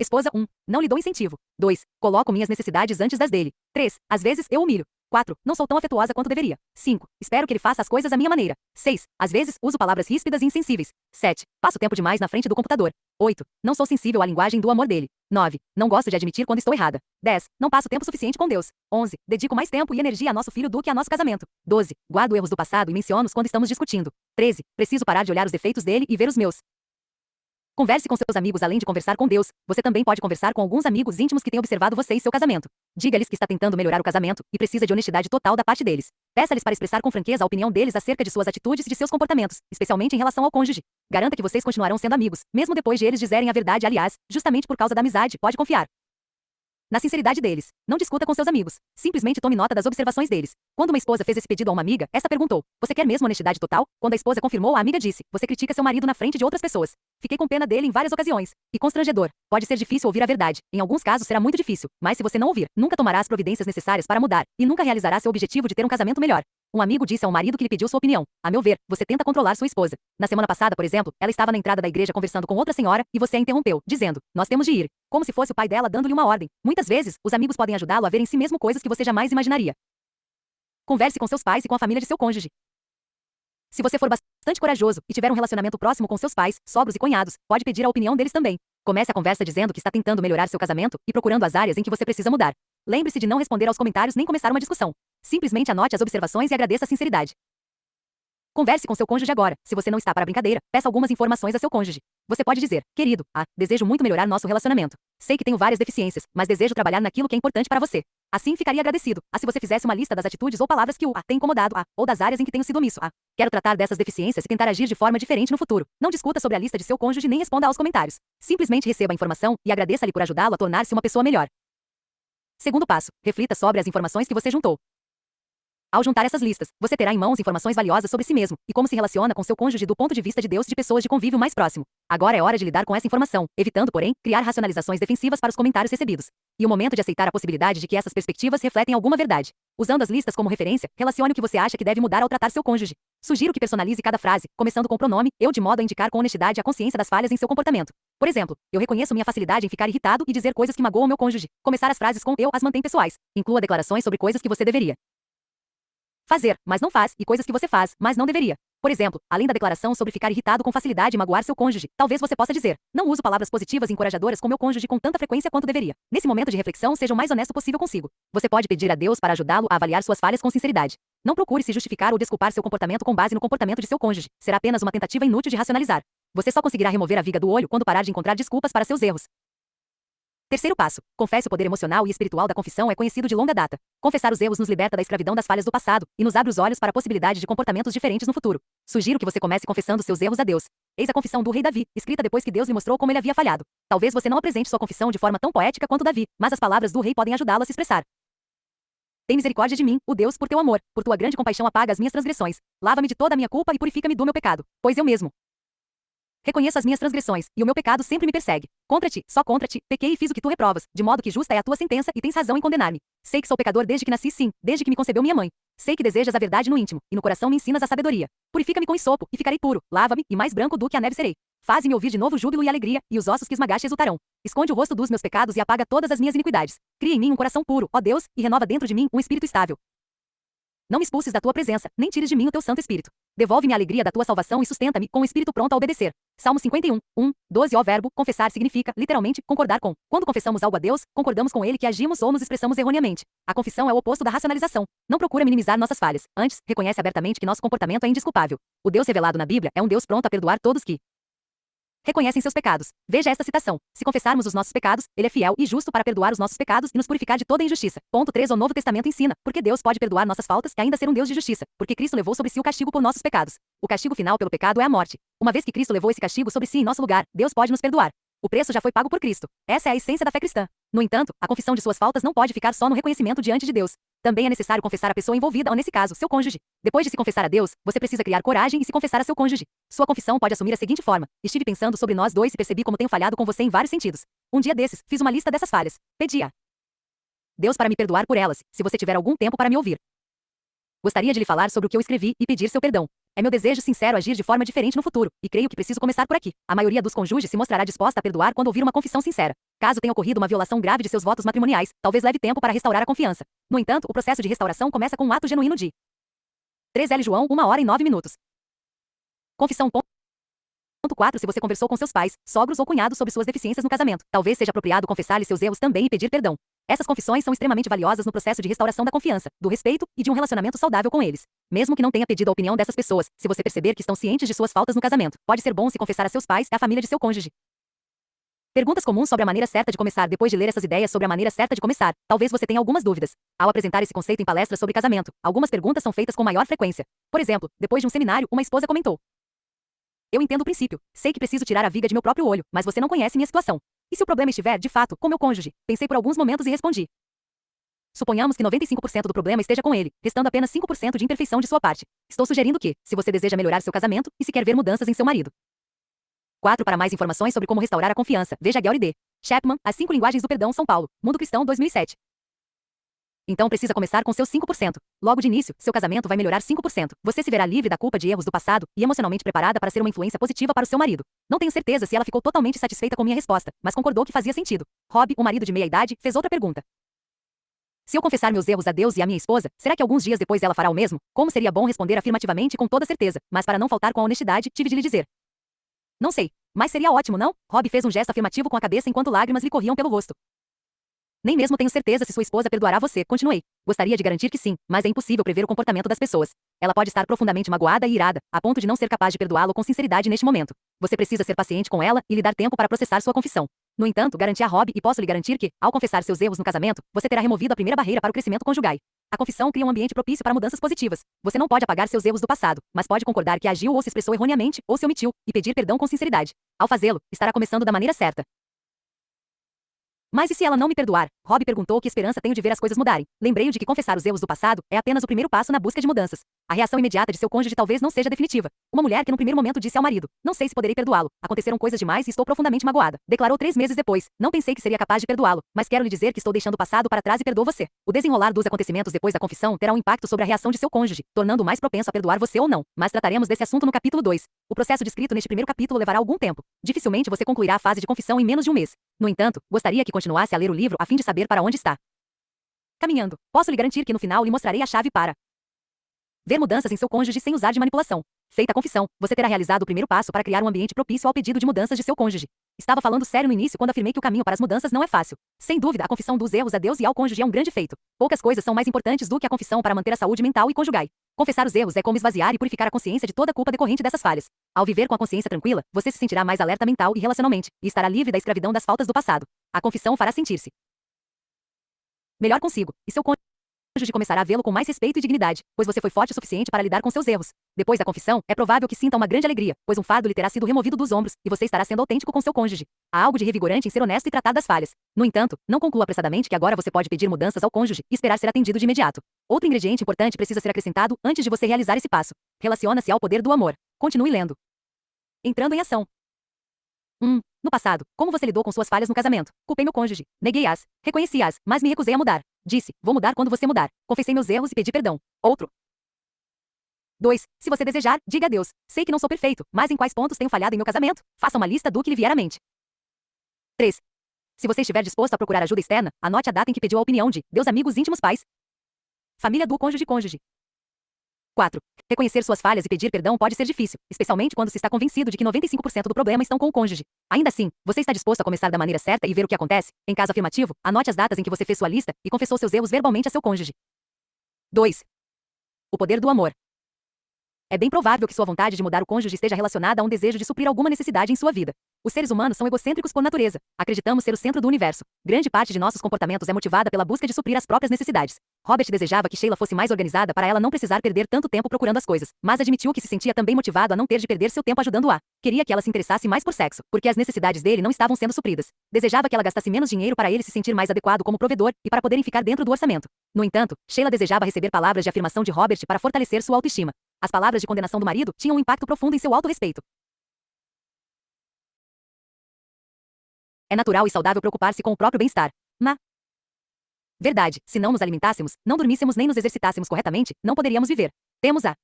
Esposa 1. Não lhe dou incentivo. 2. Coloco minhas necessidades antes das dele. 3. Às vezes eu humilho. 4. Não sou tão afetuosa quanto deveria. 5. Espero que ele faça as coisas à minha maneira. 6. Às vezes uso palavras ríspidas e insensíveis. 7. Passo tempo demais na frente do computador. 8. Não sou sensível à linguagem do amor dele. 9. Não gosto de admitir quando estou errada. 10. Não passo tempo suficiente com Deus. 11. Dedico mais tempo e energia a nosso filho do que a nosso casamento. 12. Guardo erros do passado e menciono-os quando estamos discutindo. 13. Preciso parar de olhar os defeitos dele e ver os meus. Converse com seus amigos além de conversar com Deus. Você também pode conversar com alguns amigos íntimos que têm observado você e seu casamento. Diga-lhes que está tentando melhorar o casamento e precisa de honestidade total da parte deles. Peça-lhes para expressar com franqueza a opinião deles acerca de suas atitudes e de seus comportamentos, especialmente em relação ao cônjuge. Garanta que vocês continuarão sendo amigos, mesmo depois de eles dizerem a verdade. Aliás, justamente por causa da amizade, pode confiar na sinceridade deles. Não discuta com seus amigos. Simplesmente tome nota das observações deles. Quando uma esposa fez esse pedido a uma amiga, esta perguntou: você quer mesmo honestidade total? Quando a esposa confirmou, a amiga disse: você critica seu marido na frente de outras pessoas. Fiquei com pena dele em várias ocasiões. E constrangedor. Pode ser difícil ouvir a verdade. Em alguns casos será muito difícil. Mas se você não ouvir, nunca tomará as providências necessárias para mudar. E nunca realizará seu objetivo de ter um casamento melhor. Um amigo disse ao marido que lhe pediu sua opinião: a meu ver, você tenta controlar sua esposa. Na semana passada, por exemplo, ela estava na entrada da igreja conversando com outra senhora e você a interrompeu, dizendo: nós temos de ir. Como se fosse o pai dela dando-lhe uma ordem. Muitas vezes, os amigos podem ajudá-lo a ver em si mesmo coisas que você jamais imaginaria. Converse com seus pais e com a família de seu cônjuge. Se você for bastante corajoso e tiver um relacionamento próximo com seus pais, sogros e cunhados, pode pedir a opinião deles também. Comece a conversa dizendo que está tentando melhorar seu casamento e procurando as áreas em que você precisa mudar. Lembre-se de não responder aos comentários nem começar uma discussão. Simplesmente anote as observações e agradeça a sinceridade. Converse com seu cônjuge agora. Se você não está para brincadeira, peça algumas informações a seu cônjuge. Você pode dizer: querido, desejo muito melhorar nosso relacionamento. Sei que tenho várias deficiências, mas desejo trabalhar naquilo que é importante para você. Assim ficaria agradecido. Se você fizesse uma lista das atitudes ou palavras que o têm incomodado, ou das áreas em que tenho sido omisso. Quero tratar dessas deficiências e tentar agir de forma diferente no futuro. Não discuta sobre a lista de seu cônjuge nem responda aos comentários. Simplesmente receba a informação e agradeça-lhe por ajudá-lo a tornar-se uma pessoa melhor. Segundo passo: reflita sobre as informações que você juntou. Ao juntar essas listas, você terá em mãos informações valiosas sobre si mesmo e como se relaciona com seu cônjuge do ponto de vista de Deus e de pessoas de convívio mais próximo. Agora é hora de lidar com essa informação, evitando, porém, criar racionalizações defensivas para os comentários recebidos. E o momento de aceitar a possibilidade de que essas perspectivas refletem alguma verdade. Usando as listas como referência, relacione o que você acha que deve mudar ao tratar seu cônjuge. Sugiro que personalize cada frase, começando com o pronome eu, de modo a indicar com honestidade a consciência das falhas em seu comportamento. Por exemplo, eu reconheço minha facilidade em ficar irritado e dizer coisas que magoam meu cônjuge. Começar as frases com eu as mantém pessoais. Inclua declarações sobre coisas que você deveria fazer, mas não faz, e coisas que você faz, mas não deveria. Por exemplo, além da declaração sobre ficar irritado com facilidade e magoar seu cônjuge, talvez você possa dizer: não uso palavras positivas e encorajadoras com meu cônjuge com tanta frequência quanto deveria. Nesse momento de reflexão, seja o mais honesto possível consigo. Você pode pedir a Deus para ajudá-lo a avaliar suas falhas com sinceridade. Não procure se justificar ou desculpar seu comportamento com base no comportamento de seu cônjuge. Será apenas uma tentativa inútil de racionalizar. Você só conseguirá remover a viga do olho quando parar de encontrar desculpas para seus erros. Terceiro passo: confesse. O poder emocional e espiritual da confissão é conhecido de longa data. Confessar os erros nos liberta da escravidão das falhas do passado e nos abre os olhos para a possibilidade de comportamentos diferentes no futuro. Sugiro que você comece confessando seus erros a Deus. Eis a confissão do rei Davi, escrita depois que Deus lhe mostrou como ele havia falhado. Talvez você não apresente sua confissão de forma tão poética quanto Davi, mas as palavras do rei podem ajudá-lo a se expressar. Tem misericórdia de mim, o Deus, por teu amor. Por tua grande compaixão apaga as minhas transgressões. Lava-me de toda a minha culpa e purifica-me do meu pecado, pois eu mesmo reconheço as minhas transgressões, e o meu pecado sempre me persegue. Contra ti, só contra ti, pequei e fiz o que tu reprovas, de modo que justa é a tua sentença e tens razão em condenar-me. Sei que sou pecador desde que nasci, sim, desde que me concebeu minha mãe. Sei que desejas a verdade no íntimo, e no coração me ensinas a sabedoria. Purifica-me com hisopo, e ficarei puro. Lava-me, e mais branco do que a neve serei. Faze-me ouvir de novo júbilo e alegria, e os ossos que esmagaste exultarão. Esconde o rosto dos meus pecados e apaga todas as minhas iniquidades. Cria em mim um coração puro, ó Deus, e renova dentro de mim um espírito estável. Não me expulses da tua presença, nem tires de mim o teu Santo Espírito. Devolve-me a alegria da tua salvação e sustenta-me com o espírito pronto a obedecer. Salmo 51, 12. O verbo confessar significa, literalmente, concordar com. Quando confessamos algo a Deus, concordamos com ele que agimos ou nos expressamos erroneamente. A confissão é o oposto da racionalização. Não procura minimizar nossas falhas. Antes, reconhece abertamente que nosso comportamento é indesculpável. O Deus revelado na Bíblia é um Deus pronto a perdoar todos que reconhecem seus pecados. Veja esta citação: se confessarmos os nossos pecados, ele é fiel e justo para perdoar os nossos pecados e nos purificar de toda injustiça. Ponto 3. O Novo Testamento ensina: porque Deus pode perdoar nossas faltas e ainda ser um Deus de justiça, porque Cristo levou sobre si o castigo por nossos pecados. O castigo final pelo pecado é a morte. Uma vez que Cristo levou esse castigo sobre si em nosso lugar, Deus pode nos perdoar. O preço já foi pago por Cristo. Essa é a essência da fé cristã. No entanto, a confissão de suas faltas não pode ficar só no reconhecimento diante de Deus. Também é necessário confessar a pessoa envolvida, ou nesse caso, seu cônjuge. Depois de se confessar a Deus, você precisa criar coragem e se confessar a seu cônjuge. Sua confissão pode assumir a seguinte forma: estive pensando sobre nós dois e percebi como tenho falhado com você em vários sentidos. Um dia desses, fiz uma lista dessas falhas. Pedi a Deus para me perdoar por elas, se você tiver algum tempo para me ouvir. Gostaria de lhe falar sobre o que eu escrevi e pedir seu perdão. É meu desejo sincero agir de forma diferente no futuro, e creio que preciso começar por aqui. A maioria dos cônjuges se mostrará disposta a perdoar quando ouvir uma confissão sincera. Caso tenha ocorrido uma violação grave de seus votos matrimoniais, talvez leve tempo para restaurar a confiança. No entanto, o processo de restauração começa com um ato genuíno de 3 João 1 hora e 9 minutos. Confissão. Ponto 4. Se você conversou com seus pais, sogros ou cunhados sobre suas deficiências no casamento, talvez seja apropriado confessar-lhes seus erros também e pedir perdão. Essas confissões são extremamente valiosas no processo de restauração da confiança, do respeito e de um relacionamento saudável com eles. Mesmo que não tenha pedido a opinião dessas pessoas, se você perceber que estão cientes de suas faltas no casamento, pode ser bom se confessar a seus pais e à família de seu cônjuge. Perguntas comuns sobre a maneira certa de começar. Depois de ler essas ideias sobre a maneira certa de começar, talvez você tenha algumas dúvidas. Ao apresentar esse conceito em palestras sobre casamento, algumas perguntas são feitas com maior frequência. Por exemplo, depois de um seminário, uma esposa comentou: eu entendo o princípio. Sei que preciso tirar a viga de meu próprio olho, mas você não conhece minha situação. E se o problema estiver, de fato, com meu cônjuge? Pensei por alguns momentos e respondi: suponhamos que 95% do problema esteja com ele, restando apenas 5% de imperfeição de sua parte. Estou sugerindo que, se você deseja melhorar seu casamento e se quer ver mudanças em seu marido. 4. Para mais informações sobre como restaurar a confiança, veja Gary D. Chapman, As 5 Linguagens do Perdão, São Paulo, Mundo Cristão, 2007. Então precisa começar com seus 5%. Logo de início, seu casamento vai melhorar 5%. Você se verá livre da culpa de erros do passado e emocionalmente preparada para ser uma influência positiva para o seu marido. Não tenho certeza se ela ficou totalmente satisfeita com minha resposta, mas concordou que fazia sentido. Rob, o marido de meia-idade, fez outra pergunta. Se eu confessar meus erros a Deus e à minha esposa, será que alguns dias depois ela fará o mesmo? Como seria bom responder afirmativamente com toda certeza, mas para não faltar com a honestidade, tive de lhe dizer: não sei, mas seria ótimo, não? Rob fez um gesto afirmativo com a cabeça enquanto lágrimas lhe corriam pelo rosto. Nem mesmo tenho certeza se sua esposa perdoará você, continuei. Gostaria de garantir que sim, mas é impossível prever o comportamento das pessoas. Ela pode estar profundamente magoada e irada, a ponto de não ser capaz de perdoá-lo com sinceridade neste momento. Você precisa ser paciente com ela e lhe dar tempo para processar sua confissão. No entanto, garanti a Rob e posso lhe garantir que, ao confessar seus erros no casamento, você terá removido a primeira barreira para o crescimento conjugal. A confissão cria um ambiente propício para mudanças positivas. Você não pode apagar seus erros do passado, mas pode concordar que agiu ou se expressou erroneamente, ou se omitiu, e pedir perdão com sinceridade. Ao fazê-lo, estará começando da maneira certa. Mas e se ela não me perdoar? Rob perguntou que esperança tenho de ver as coisas mudarem. Lembrei-o de que confessar os erros do passado é apenas o primeiro passo na busca de mudanças. A reação imediata de seu cônjuge talvez não seja definitiva. Uma mulher que no primeiro momento disse ao marido: não sei se poderei perdoá-lo. Aconteceram coisas demais e estou profundamente magoada. Declarou 3 meses depois: não pensei que seria capaz de perdoá-lo, mas quero lhe dizer que estou deixando o passado para trás e perdoo você. O desenrolar dos acontecimentos depois da confissão terá um impacto sobre a reação de seu cônjuge, tornando-o mais propenso a perdoar você ou não. Mas trataremos desse assunto no capítulo 2. O processo descrito neste primeiro capítulo levará algum tempo. Dificilmente você concluirá a fase de confissão em menos de um mês. No entanto, gostaria que continuasse a ler o livro a fim de saber para onde está caminhando. Posso lhe garantir que no final lhe mostrarei a chave para ver mudanças em seu cônjuge sem usar de manipulação. Feita a confissão, você terá realizado o primeiro passo para criar um ambiente propício ao pedido de mudanças de seu cônjuge. Estava falando sério no início quando afirmei que o caminho para as mudanças não é fácil. Sem dúvida, a confissão dos erros a Deus e ao cônjuge é um grande feito. Poucas coisas são mais importantes do que a confissão para manter a saúde mental e conjugal. Confessar os erros é como esvaziar e purificar a consciência de toda a culpa decorrente dessas falhas. Ao viver com a consciência tranquila, você se sentirá mais alerta mental e relacionalmente, e estará livre da escravidão das faltas do passado. A confissão fará sentir-se melhor consigo, e seu cônjuge começará a vê-lo com mais respeito e dignidade, pois você foi forte o suficiente para lidar com seus erros. Depois da confissão, é provável que sinta uma grande alegria, pois um fardo lhe terá sido removido dos ombros, e você estará sendo autêntico com seu cônjuge. Há algo de revigorante em ser honesto e tratar das falhas. No entanto, não conclua apressadamente que agora você pode pedir mudanças ao cônjuge e esperar ser atendido de imediato. Outro ingrediente importante precisa ser acrescentado antes de você realizar esse passo. Relaciona-se ao poder do amor. Continue lendo. Entrando em ação. No passado, como você lidou com suas falhas no casamento? Culpei meu cônjuge. Neguei-as. Reconheci-as, mas me recusei a mudar. Disse: vou mudar quando você mudar. Confessei meus erros e pedi perdão. Outro. 2. Se você desejar, diga a Deus: sei que não sou perfeito, mas em quais pontos tenho falhado em meu casamento? Faça uma lista do que lhe vier à mente. 3. Se você estiver disposto a procurar ajuda externa, anote a data em que pediu a opinião de Deus, amigos íntimos, pais, família do cônjuge. 4. Reconhecer suas falhas e pedir perdão pode ser difícil, especialmente quando se está convencido de que 95% do problema estão com o cônjuge. Ainda assim, você está disposto a começar da maneira certa e ver o que acontece? Em caso afirmativo, anote as datas em que você fez sua lista e confessou seus erros verbalmente a seu cônjuge. 2. O poder do amor. É bem provável que sua vontade de mudar o cônjuge esteja relacionada a um desejo de suprir alguma necessidade em sua vida. Os seres humanos são egocêntricos por natureza. Acreditamos ser o centro do universo. Grande parte de nossos comportamentos é motivada pela busca de suprir as próprias necessidades. Robert desejava que Sheila fosse mais organizada para ela não precisar perder tanto tempo procurando as coisas, mas admitiu que se sentia também motivado a não ter de perder seu tempo ajudando-a. Queria que ela se interessasse mais por sexo, porque as necessidades dele não estavam sendo supridas. Desejava que ela gastasse menos dinheiro para ele se sentir mais adequado como provedor e para poderem ficar dentro do orçamento. No entanto, Sheila desejava receber palavras de afirmação de Robert para fortalecer sua autoestima. As palavras de condenação do marido tinham um impacto profundo em seu autorrespeito. É natural e saudável preocupar-se com o próprio bem-estar. Na verdade, se não nos alimentássemos, não dormíssemos nem nos exercitássemos corretamente, não poderíamos viver. Temos a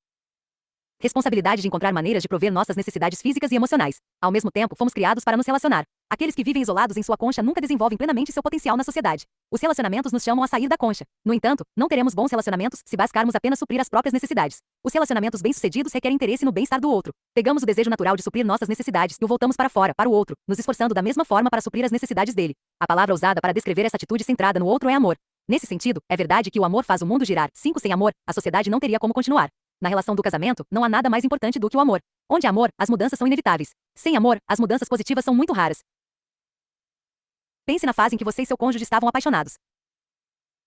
responsabilidade de encontrar maneiras de prover nossas necessidades físicas e emocionais. Ao mesmo tempo, fomos criados para nos relacionar. Aqueles que vivem isolados em sua concha nunca desenvolvem plenamente seu potencial na sociedade. Os relacionamentos nos chamam a sair da concha. No entanto, não teremos bons relacionamentos se buscarmos apenas suprir as próprias necessidades. Os relacionamentos bem-sucedidos requerem interesse no bem-estar do outro. Pegamos o desejo natural de suprir nossas necessidades e o voltamos para fora, para o outro, nos esforçando da mesma forma para suprir as necessidades dele. A palavra usada para descrever essa atitude centrada no outro é amor. Nesse sentido, é verdade que o amor faz o mundo girar. 5. Sem amor, a sociedade não teria como continuar. Na relação do casamento, não há nada mais importante do que o amor. Onde há amor, as mudanças são inevitáveis. Sem amor, as mudanças positivas são muito raras. Pense na fase em que você e seu cônjuge estavam apaixonados.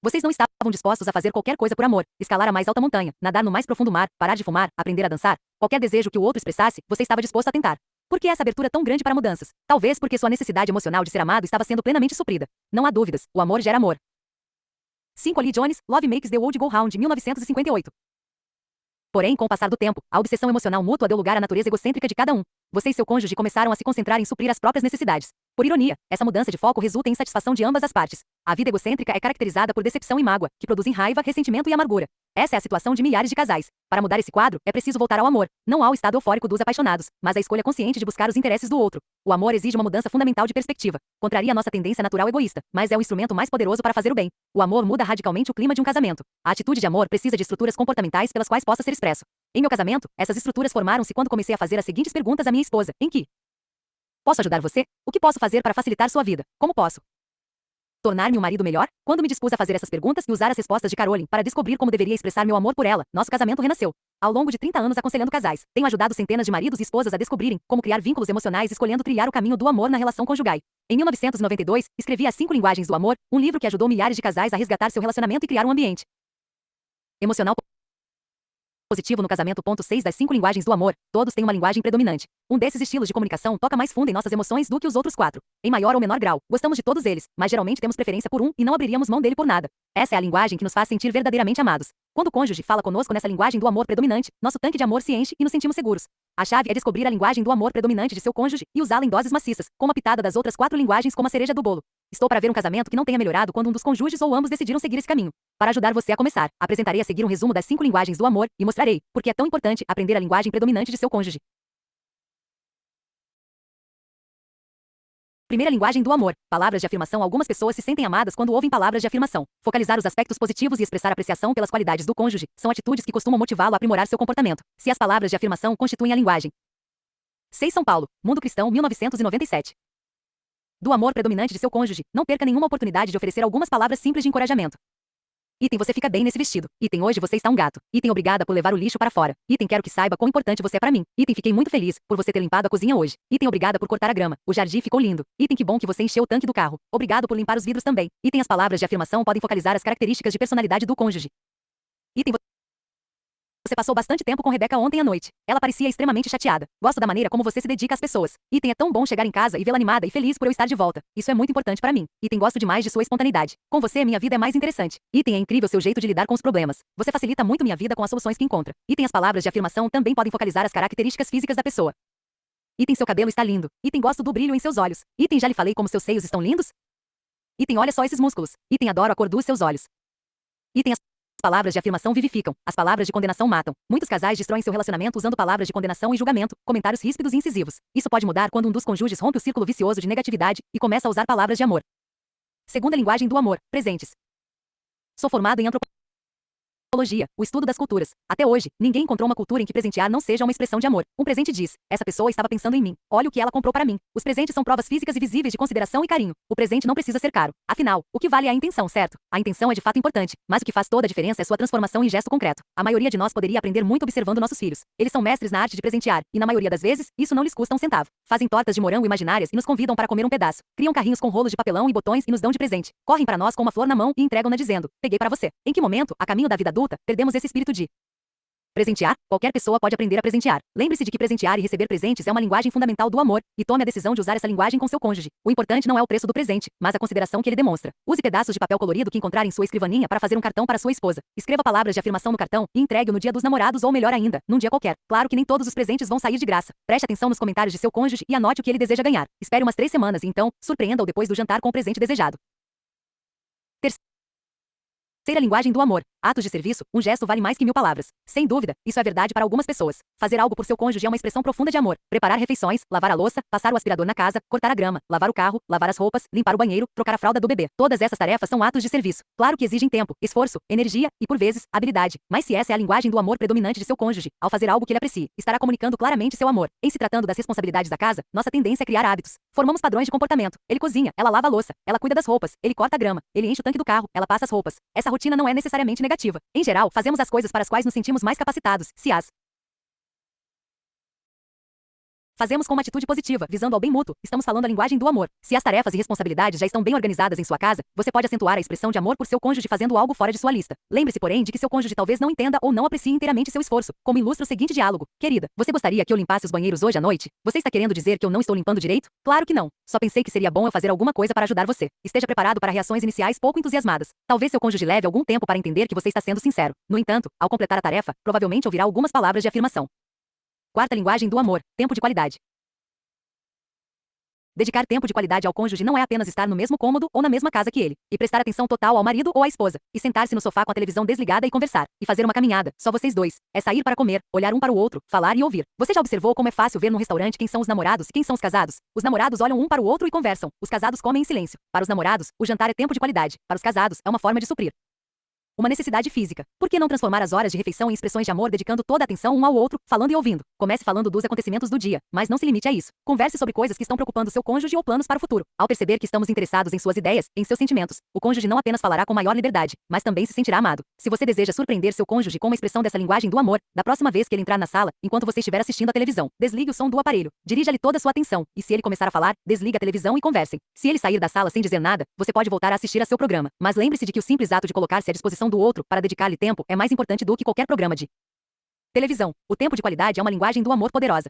Vocês não estavam dispostos a fazer qualquer coisa por amor, escalar a mais alta montanha, nadar no mais profundo mar, parar de fumar, aprender a dançar. Qualquer desejo que o outro expressasse, você estava disposto a tentar. Por que essa abertura tão grande para mudanças? Talvez porque sua necessidade emocional de ser amado estava sendo plenamente suprida. Não há dúvidas, o amor gera amor. 5 Lee Jones, Love Makes the World Go Round, 1958. Porém, com o passar do tempo, a obsessão emocional mútua deu lugar à natureza egocêntrica de cada um. Você e seu cônjuge começaram a se concentrar em suprir as próprias necessidades. Por ironia, essa mudança de foco resulta em insatisfação de ambas as partes. A vida egocêntrica é caracterizada por decepção e mágoa, que produzem raiva, ressentimento e amargura. Essa é a situação de milhares de casais. Para mudar esse quadro, é preciso voltar ao amor, não ao estado eufórico dos apaixonados, mas à escolha consciente de buscar os interesses do outro. O amor exige uma mudança fundamental de perspectiva. Contraria nossa tendência natural egoísta, mas é o instrumento mais poderoso para fazer o bem. O amor muda radicalmente o clima de um casamento. A atitude de amor precisa de estruturas comportamentais pelas quais possa ser expresso. Em meu casamento, essas estruturas formaram-se quando comecei a fazer as seguintes perguntas à minha esposa: em que posso ajudar você? O que posso fazer para facilitar sua vida? Como posso tornar-me um marido melhor? Quando me dispus a fazer essas perguntas e usar as respostas de Caroline para descobrir como deveria expressar meu amor por ela, nosso casamento renasceu. Ao longo de 30 anos aconselhando casais, tenho ajudado centenas de maridos e esposas a descobrirem como criar vínculos emocionais escolhendo trilhar o caminho do amor na relação conjugal. Em 1992, escrevi As 5 Linguagens do Amor, um livro que ajudou milhares de casais a resgatar seu relacionamento e criar um ambiente emocional positivo no casamento. 6 das 5 linguagens do amor, todos têm uma linguagem predominante. Um desses estilos de comunicação toca mais fundo em nossas emoções do que os outros 4. Em maior ou menor grau, gostamos de todos eles, mas geralmente temos preferência por um e não abriríamos mão dele por nada. Essa é a linguagem que nos faz sentir verdadeiramente amados. Quando o cônjuge fala conosco nessa linguagem do amor predominante, nosso tanque de amor se enche e nos sentimos seguros. A chave é descobrir a linguagem do amor predominante de seu cônjuge e usá-la em doses maciças, com uma pitada das outras 4 linguagens como a cereja do bolo. Estou para ver um casamento que não tenha melhorado quando um dos cônjuges ou ambos decidiram seguir esse caminho. Para ajudar você a começar, apresentarei a seguir um resumo das 5 linguagens do amor e mostrarei por que é tão importante aprender a linguagem predominante de seu cônjuge. Primeira linguagem do amor. Palavras de afirmação. Algumas pessoas se sentem amadas quando ouvem palavras de afirmação. Focalizar os aspectos positivos e expressar apreciação pelas qualidades do cônjuge são atitudes que costumam motivá-lo a aprimorar seu comportamento. Se as palavras de afirmação constituem a linguagem. 6 São Paulo, Mundo Cristão, 1997. Do amor predominante de seu cônjuge, não perca nenhuma oportunidade de oferecer algumas palavras simples de encorajamento. Item: você fica bem nesse vestido. Item: hoje você está um gato. Item: obrigada por levar o lixo para fora. Item: quero que saiba quão importante você é para mim. Item: fiquei muito feliz por você ter limpado a cozinha hoje. Item: obrigada por cortar a grama. O jardim ficou lindo. Item: que bom que você encheu o tanque do carro. Obrigado por limpar os vidros também. Item: as palavras de afirmação podem focalizar as características de personalidade do cônjuge. Item: você passou bastante tempo com Rebeca ontem à noite. Ela parecia extremamente chateada. Gosto da maneira como você se dedica às pessoas. Item: é tão bom chegar em casa e vê-la animada e feliz por eu estar de volta. Isso é muito importante para mim. Item: gosto demais de sua espontaneidade. Com você minha vida é mais interessante. Item: é incrível seu jeito de lidar com os problemas. Você facilita muito minha vida com as soluções que encontra. Item: as palavras de afirmação também podem focalizar as características físicas da pessoa. Item: seu cabelo está lindo. Item: gosto do brilho em seus olhos. Item: já lhe falei como seus seios estão lindos? Item: olha só esses músculos. Item: adoro a cor dos seus olhos. Item: as palavras de afirmação vivificam. As palavras de condenação matam. Muitos casais destroem seu relacionamento usando palavras de condenação e julgamento, comentários ríspidos e incisivos. Isso pode mudar quando um dos cônjuges rompe o círculo vicioso de negatividade e começa a usar palavras de amor. Segunda linguagem do amor: presentes. Sou formado em antropologia, o estudo das culturas. Até hoje, ninguém encontrou uma cultura em que presentear não seja uma expressão de amor. Um presente diz: essa pessoa estava pensando em mim. Olha o que ela comprou para mim. Os presentes são provas físicas e visíveis de consideração e carinho. O presente não precisa ser caro. Afinal, o que vale é a intenção, certo? A intenção é de fato importante, mas o que faz toda a diferença é sua transformação em gesto concreto. A maioria de nós poderia aprender muito observando nossos filhos. Eles são mestres na arte de presentear, e na maioria das vezes, isso não lhes custa um centavo. Fazem tortas de morango imaginárias e nos convidam para comer um pedaço. Criam carrinhos com rolos de papelão e botões e nos dão de presente. Correm para nós com uma flor na mão e entregam-na dizendo: peguei para você. Em que momento, a caminho da vida adulta, perdemos esse espírito de presentear? Qualquer pessoa pode aprender a presentear. Lembre-se de que presentear e receber presentes é uma linguagem fundamental do amor, e tome a decisão de usar essa linguagem com seu cônjuge. O importante não é o preço do presente, mas a consideração que ele demonstra. Use pedaços de papel colorido que encontrar em sua escrivaninha para fazer um cartão para sua esposa. Escreva palavras de afirmação no cartão e entregue-o no dia dos namorados ou melhor ainda, num dia qualquer. Claro que nem todos os presentes vão sair de graça. Preste atenção nos comentários de seu cônjuge e anote o que ele deseja ganhar. Espere umas 3 semanas e então, surpreenda-o depois do jantar com o presente desejado. Terceira linguagem do amor: atos de serviço. Um gesto vale mais que 1000 palavras. Sem dúvida, isso é verdade para algumas pessoas. Fazer algo por seu cônjuge é uma expressão profunda de amor. Preparar refeições, lavar a louça, passar o aspirador na casa, cortar a grama, lavar o carro, lavar as roupas, limpar o banheiro, trocar a fralda do bebê. Todas essas tarefas são atos de serviço. Claro que exigem tempo, esforço, energia e, por vezes, habilidade. Mas se essa é a linguagem do amor predominante de seu cônjuge, ao fazer algo que ele aprecie, estará comunicando claramente seu amor. Em se tratando das responsabilidades da casa, nossa tendência é criar hábitos. Formamos padrões de comportamento. Ele cozinha, ela lava a louça, ela cuida das roupas, ele corta a grama, ele enche o tanque do carro, ela passa as roupas. Essa rotina não é necessariamente negativa. Em geral, fazemos as coisas para as quais nos sentimos mais capacitados. Se as Fazemos com uma atitude positiva, visando ao bem mútuo. Estamos falando a linguagem do amor. Se as tarefas e responsabilidades já estão bem organizadas em sua casa, você pode acentuar a expressão de amor por seu cônjuge fazendo algo fora de sua lista. Lembre-se, porém, de que seu cônjuge talvez não entenda ou não aprecie inteiramente seu esforço, como ilustra o seguinte diálogo: querida, você gostaria que eu limpasse os banheiros hoje à noite? Você está querendo dizer que eu não estou limpando direito? Claro que não. Só pensei que seria bom eu fazer alguma coisa para ajudar você. Esteja preparado para reações iniciais pouco entusiasmadas. Talvez seu cônjuge leve algum tempo para entender que você está sendo sincero. No entanto, ao completar a tarefa, provavelmente ouvirá algumas palavras de afirmação. Quarta linguagem do amor: tempo de qualidade. Dedicar tempo de qualidade ao cônjuge não é apenas estar no mesmo cômodo ou na mesma casa que ele, e prestar atenção total ao marido ou à esposa, e sentar-se no sofá com a televisão desligada e conversar, e fazer uma caminhada, só vocês dois. É sair para comer, olhar um para o outro, falar e ouvir. Você já observou como é fácil ver num restaurante quem são os namorados e quem são os casados? Os namorados olham um para o outro e conversam. Os casados comem em silêncio. Para os namorados, o jantar é tempo de qualidade. Para os casados, é uma forma de suprir uma necessidade física. Por que não transformar as horas de refeição em expressões de amor, dedicando toda a atenção um ao outro, falando e ouvindo? Comece falando dos acontecimentos do dia, mas não se limite a isso. Converse sobre coisas que estão preocupando seu cônjuge ou planos para o futuro. Ao perceber que estamos interessados em suas ideias, em seus sentimentos, o cônjuge não apenas falará com maior liberdade, mas também se sentirá amado. Se você deseja surpreender seu cônjuge com uma expressão dessa linguagem do amor, da próxima vez que ele entrar na sala, enquanto você estiver assistindo a televisão, desligue o som do aparelho, dirija-lhe toda a sua atenção, e se ele começar a falar, desligue a televisão e conversem. Se ele sair da sala sem dizer nada, você pode voltar a assistir a seu programa, mas lembre-se de que o simples ato de colocar-se à disposição do outro para dedicar tempo é mais importante do que qualquer programa de televisão. O tempo de qualidade é uma linguagem do amor poderosa.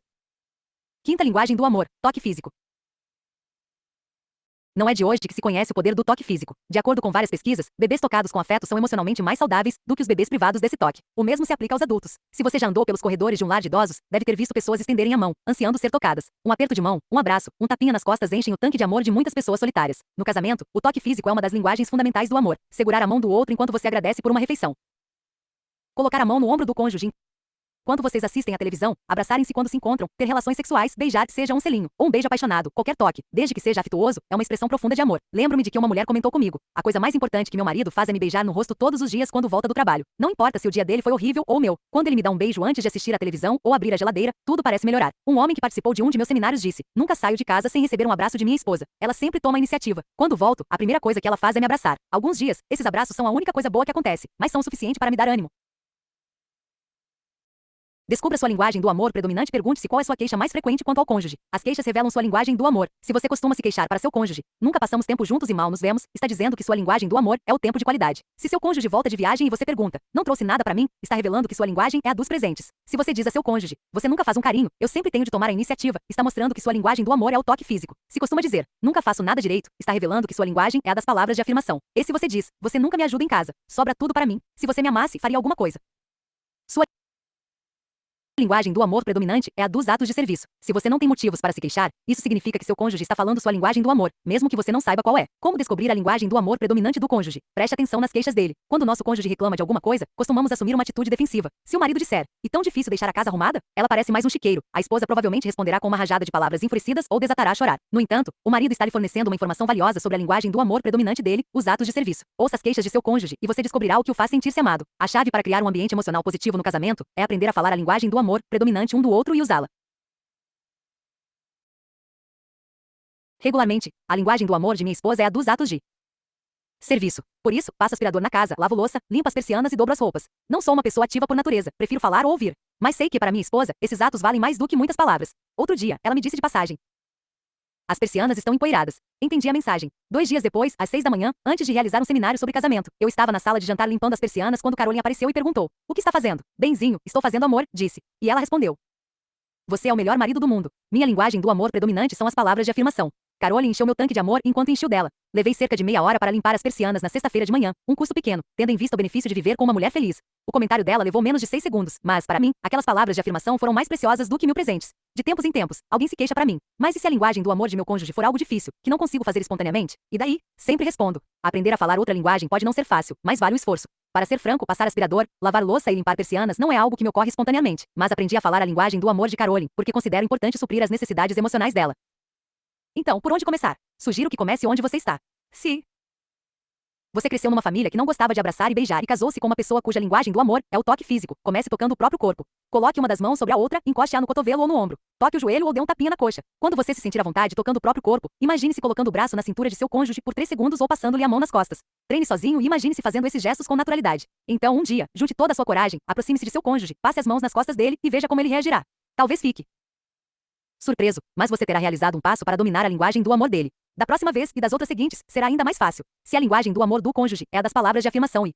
Quinta linguagem do amor: toque físico. Não é de hoje que se conhece o poder do toque físico. De acordo com várias pesquisas, bebês tocados com afeto são emocionalmente mais saudáveis do que os bebês privados desse toque. O mesmo se aplica aos adultos. Se você já andou pelos corredores de um lar de idosos, deve ter visto pessoas estenderem a mão, ansiando ser tocadas. Um aperto de mão, um abraço, um tapinha nas costas enchem o tanque de amor de muitas pessoas solitárias. No casamento, o toque físico é uma das linguagens fundamentais do amor. Segurar a mão do outro enquanto você agradece por uma refeição. Colocar a mão no ombro do cônjuge enquanto vocês assistem à televisão, abraçarem-se quando se encontram, ter relações sexuais, beijar, seja um selinho, ou um beijo apaixonado, qualquer toque, desde que seja afetuoso, é uma expressão profunda de amor. Lembro-me de que uma mulher comentou comigo: a coisa mais importante que meu marido faz é me beijar no rosto todos os dias quando volta do trabalho. Não importa se o dia dele foi horrível ou o meu. Quando ele me dá um beijo antes de assistir à televisão ou abrir a geladeira, tudo parece melhorar. Um homem que participou de um de meus seminários disse: nunca saio de casa sem receber um abraço de minha esposa. Ela sempre toma a iniciativa. Quando volto, a primeira coisa que ela faz é me abraçar. Alguns dias, esses abraços são a única coisa boa que acontece, mas são o suficiente para me dar ânimo. Descubra sua linguagem do amor predominante e pergunte-se qual é sua queixa mais frequente quanto ao cônjuge. As queixas revelam sua linguagem do amor. Se você costuma se queixar para seu cônjuge: nunca passamos tempo juntos e mal nos vemos, está dizendo que sua linguagem do amor é o tempo de qualidade. Se seu cônjuge volta de viagem e você pergunta: não trouxe nada para mim, está revelando que sua linguagem é a dos presentes. Se você diz a seu cônjuge: você nunca faz um carinho, eu sempre tenho de tomar a iniciativa, está mostrando que sua linguagem do amor é o toque físico. Se costuma dizer: nunca faço nada direito, está revelando que sua linguagem é a das palavras de afirmação. E se você diz: você nunca me ajuda em casa, sobra tudo para mim, se você me amasse, faria alguma coisa. Sua linguagem do amor predominante é a dos atos de serviço. Se você não tem motivos para se queixar, isso significa que seu cônjuge está falando sua linguagem do amor, mesmo que você não saiba qual é. Como descobrir a linguagem do amor predominante do cônjuge? Preste atenção nas queixas dele. Quando nosso cônjuge reclama de alguma coisa, costumamos assumir uma atitude defensiva. Se o marido disser: "E tão difícil deixar a casa arrumada?", ela parece mais um chiqueiro. A esposa provavelmente responderá com uma rajada de palavras enfurecidas ou desatará a chorar. No entanto, o marido está lhe fornecendo uma informação valiosa sobre a linguagem do amor predominante dele, os atos de serviço. Ouça as queixas de seu cônjuge e você descobrirá o que o faz sentir-se amado. A chave para criar um ambiente emocional positivo no casamento é aprender a falar a linguagem do amor predominante um do outro e usá-la regularmente. A linguagem do amor de minha esposa é a dos atos de serviço. Por isso, passo aspirador na casa, lavo louça, limpo as persianas e dobro as roupas. Não sou uma pessoa ativa por natureza, prefiro falar ou ouvir. Mas sei que para minha esposa, esses atos valem mais do que muitas palavras. Outro dia, ela me disse de passagem: "As persianas estão empoeiradas." Entendi a mensagem. 2 dias depois, às 6 da manhã, antes de realizar um seminário sobre casamento, eu estava na sala de jantar limpando as persianas quando Caroline apareceu e perguntou: "O que está fazendo?" "Benzinho, estou fazendo amor", disse. E ela respondeu: "Você é o melhor marido do mundo." Minha linguagem do amor predominante são as palavras de afirmação. Caroline encheu meu tanque de amor enquanto enchi o dela. Levei cerca de meia hora para limpar as persianas na sexta-feira de manhã, um custo pequeno, tendo em vista o benefício de viver com uma mulher feliz. O comentário dela levou menos de 6 segundos, mas, para mim, aquelas palavras de afirmação foram mais preciosas do que 1000 presentes. De tempos em tempos, alguém se queixa para mim: "Mas e se a linguagem do amor de meu cônjuge for algo difícil, que não consigo fazer espontaneamente?" E daí? Sempre respondo: aprender a falar outra linguagem pode não ser fácil, mas vale o esforço. Para ser franco, passar aspirador, lavar louça e limpar persianas não é algo que me ocorre espontaneamente, mas aprendi a falar a linguagem do amor de Caroline, porque considero importante suprir as necessidades emocionais dela. Então, por onde começar? Sugiro que comece onde você está. Se você cresceu numa família que não gostava de abraçar e beijar e casou-se com uma pessoa cuja linguagem do amor é o toque físico, comece tocando o próprio corpo. Coloque uma das mãos sobre a outra, encoste-a no cotovelo ou no ombro. Toque o joelho ou dê um tapinha na coxa. Quando você se sentir à vontade tocando o próprio corpo, imagine-se colocando o braço na cintura de seu cônjuge por 3 segundos ou passando-lhe a mão nas costas. Treine sozinho e imagine-se fazendo esses gestos com naturalidade. Então, um dia, junte toda a sua coragem, aproxime-se de seu cônjuge, passe as mãos nas costas dele e veja como ele reagirá. Talvez fique Surpreso, mas você terá realizado um passo para dominar a linguagem do amor dele. Da próxima vez e das outras seguintes, será ainda mais fácil. Se a linguagem do amor do cônjuge é a das palavras de afirmação e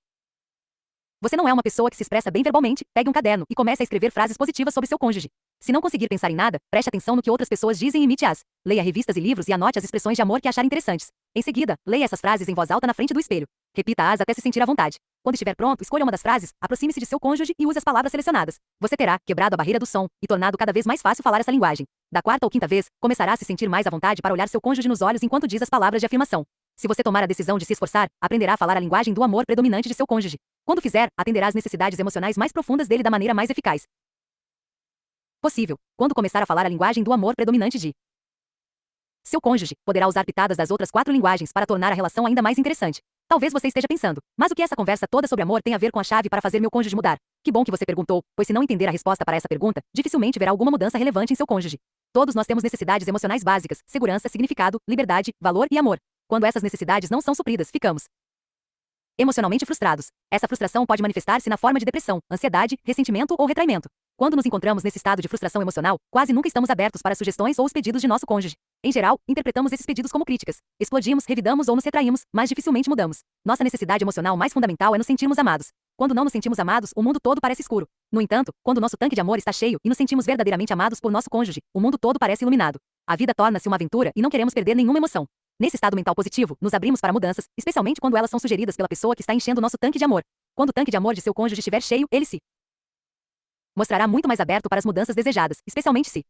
você não é uma pessoa que se expressa bem verbalmente, pegue um caderno e comece a escrever frases positivas sobre seu cônjuge. Se não conseguir pensar em nada, preste atenção no que outras pessoas dizem e imite-as. Leia revistas e livros e anote as expressões de amor que achar interessantes. Em seguida, leia essas frases em voz alta na frente do espelho. Repita-as até se sentir à vontade. Quando estiver pronto, escolha uma das frases, aproxime-se de seu cônjuge e use as palavras selecionadas. Você terá quebrado a barreira do som e tornado cada vez mais fácil falar essa linguagem. Da quarta ou quinta vez, começará a se sentir mais à vontade para olhar seu cônjuge nos olhos enquanto diz as palavras de afirmação. Se você tomar a decisão de se esforçar, aprenderá a falar a linguagem do amor predominante de seu cônjuge. Quando fizer, atenderá às necessidades emocionais mais profundas dele da maneira mais eficaz possível. Quando começar a falar a linguagem do amor predominante de seu cônjuge, poderá usar pitadas das outras 4 linguagens para tornar a relação ainda mais interessante. Talvez você esteja pensando, mas o que essa conversa toda sobre amor tem a ver com a chave para fazer meu cônjuge mudar? Que bom que você perguntou, pois se não entender a resposta para essa pergunta, dificilmente verá alguma mudança relevante em seu cônjuge. Todos nós temos necessidades emocionais básicas: segurança, significado, liberdade, valor e amor. Quando essas necessidades não são supridas, ficamos emocionalmente frustrados. Essa frustração pode manifestar-se na forma de depressão, ansiedade, ressentimento ou retraimento. Quando nos encontramos nesse estado de frustração emocional, quase nunca estamos abertos para as sugestões ou os pedidos de nosso cônjuge. Em geral, interpretamos esses pedidos como críticas. Explodimos, revidamos ou nos retraímos, mas dificilmente mudamos. Nossa necessidade emocional mais fundamental é nos sentirmos amados. Quando não nos sentimos amados, o mundo todo parece escuro. No entanto, quando nosso tanque de amor está cheio e nos sentimos verdadeiramente amados por nosso cônjuge, o mundo todo parece iluminado. A vida torna-se uma aventura e não queremos perder nenhuma emoção. Nesse estado mental positivo, nos abrimos para mudanças, especialmente quando elas são sugeridas pela pessoa que está enchendo nosso tanque de amor. Quando o tanque de amor de seu cônjuge estiver cheio, ele se mostrará muito mais aberto para as mudanças desejadas, especialmente se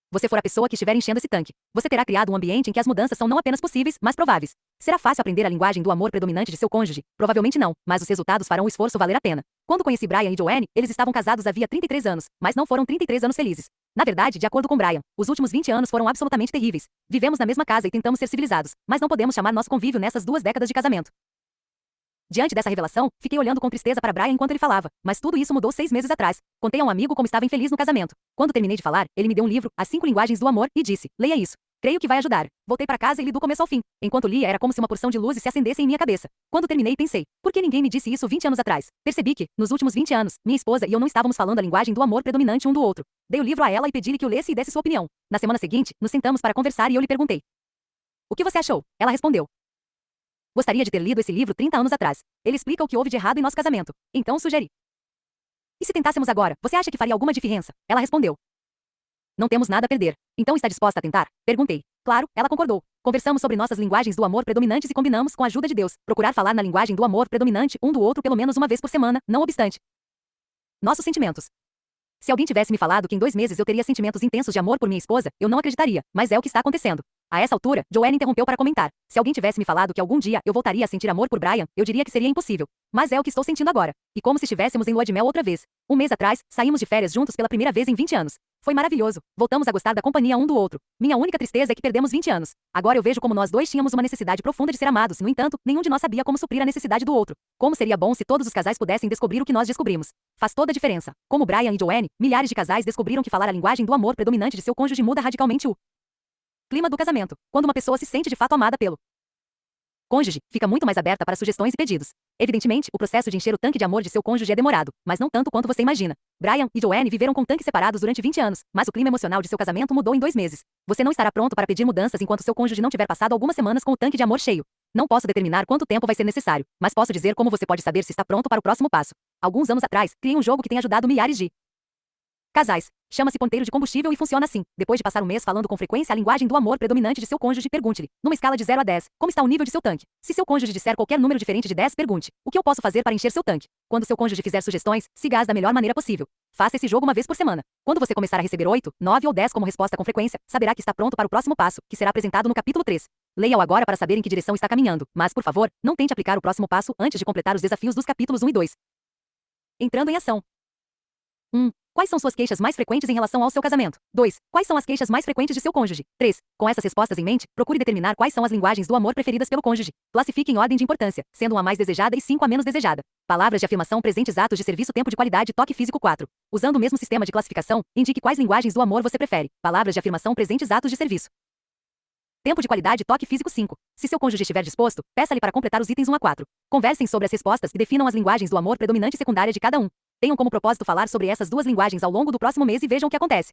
você for a pessoa que estiver enchendo esse tanque. Você terá criado um ambiente em que as mudanças são não apenas possíveis, mas prováveis. Será fácil aprender a linguagem do amor predominante de seu cônjuge? Provavelmente não, mas os resultados farão o esforço valer a pena. Quando conheci Brian e Joanne, eles estavam casados havia 33 anos, mas não foram 33 anos felizes. Na verdade, de acordo com Brian, os últimos 20 anos foram absolutamente terríveis. Vivemos na mesma casa e tentamos ser civilizados, mas não podemos chamar nosso convívio nessas 2 décadas de casamento. Diante dessa revelação, fiquei olhando com tristeza para Brian enquanto ele falava, mas tudo isso mudou 6 meses atrás. Contei a um amigo como estava infeliz no casamento. Quando terminei de falar, ele me deu um livro, As 5 Linguagens do Amor, e disse, leia isso. Creio que vai ajudar. Voltei para casa e li do começo ao fim. Enquanto lia, era como se uma porção de luzes se acendesse em minha cabeça. Quando terminei, pensei, por que ninguém me disse isso 20 anos atrás? Percebi que, nos últimos 20 anos, minha esposa e eu não estávamos falando a linguagem do amor predominante um do outro. Dei o livro a ela e pedi-lhe que o lesse e desse sua opinião. Na semana seguinte, nos sentamos para conversar e eu lhe perguntei, o que você achou? Ela respondeu, gostaria de ter lido esse livro 30 anos atrás. Ele explica o que houve de errado em nosso casamento. Então sugeri, e se tentássemos agora, você acha que faria alguma diferença? Ela respondeu, não temos nada a perder. Então está disposta a tentar? Perguntei. Claro, ela concordou. Conversamos sobre nossas linguagens do amor predominantes e combinamos, com a ajuda de Deus, procurar falar na linguagem do amor predominante um do outro pelo menos uma vez por semana, não obstante nossos sentimentos. Se alguém tivesse me falado que em 2 meses eu teria sentimentos intensos de amor por minha esposa, eu não acreditaria, mas é o que está acontecendo. A essa altura, Joanne interrompeu para comentar. Se alguém tivesse me falado que algum dia eu voltaria a sentir amor por Brian, eu diria que seria impossível. Mas é o que estou sentindo agora. E como se estivéssemos em lua de mel outra vez. 1 mês atrás, saímos de férias juntos pela primeira vez em 20 anos. Foi maravilhoso. Voltamos a gostar da companhia um do outro. Minha única tristeza é que perdemos 20 anos. Agora eu vejo como nós dois tínhamos uma necessidade profunda de ser amados. No entanto, nenhum de nós sabia como suprir a necessidade do outro. Como seria bom se todos os casais pudessem descobrir o que nós descobrimos. Faz toda a diferença. Como Brian e Joanne, milhares de casais descobriram que falar a linguagem do amor predominante de seu cônjuge muda radicalmente o clima do casamento. Quando uma pessoa se sente de fato amada pelo cônjuge, fica muito mais aberta para sugestões e pedidos. Evidentemente, o processo de encher o tanque de amor de seu cônjuge é demorado, mas não tanto quanto você imagina. Brian e Joanne viveram com tanques separados durante 20 anos, mas o clima emocional de seu casamento mudou em 2 meses. Você não estará pronto para pedir mudanças enquanto seu cônjuge não tiver passado algumas semanas com o tanque de amor cheio. Não posso determinar quanto tempo vai ser necessário, mas posso dizer como você pode saber se está pronto para o próximo passo. Alguns anos atrás, criei um jogo que tem ajudado milhares de casais. Chama-se ponteiro de combustível e funciona assim. Depois de passar um mês falando com frequência a linguagem do amor predominante de seu cônjuge, pergunte-lhe, numa escala de 0 a 10, como está o nível de seu tanque? Se seu cônjuge disser qualquer número diferente de 10, pergunte, o que eu posso fazer para encher seu tanque? Quando seu cônjuge fizer sugestões, siga-as da melhor maneira possível. Faça esse jogo uma vez por semana. Quando você começar a receber 8, 9 ou 10 como resposta com frequência, saberá que está pronto para o próximo passo, que será apresentado no capítulo 3. Leia-o agora para saber em que direção está caminhando, mas, por favor, não tente aplicar o próximo passo antes de completar os desafios dos capítulos 1 e 2. Entrando em ação. 1. Quais são suas queixas mais frequentes em relação ao seu casamento? 2. Quais são as queixas mais frequentes de seu cônjuge? 3. Com essas respostas em mente, procure determinar quais são as linguagens do amor preferidas pelo cônjuge. Classifique em ordem de importância, sendo 1 a mais desejada e 5 a menos desejada. Palavras de afirmação presentes, atos de serviço, tempo de qualidade, toque físico. 4. Usando o mesmo sistema de classificação, indique quais linguagens do amor você prefere. Palavras de afirmação presentes, atos de serviço. Tempo de qualidade, toque físico. 5. Se seu cônjuge estiver disposto, peça-lhe para completar os itens 1 a 4. Conversem sobre as respostas e definam as linguagens do amor predominante e secundária de cada um. Tenham como propósito falar sobre essas 2 linguagens ao longo do próximo mês e vejam o que acontece.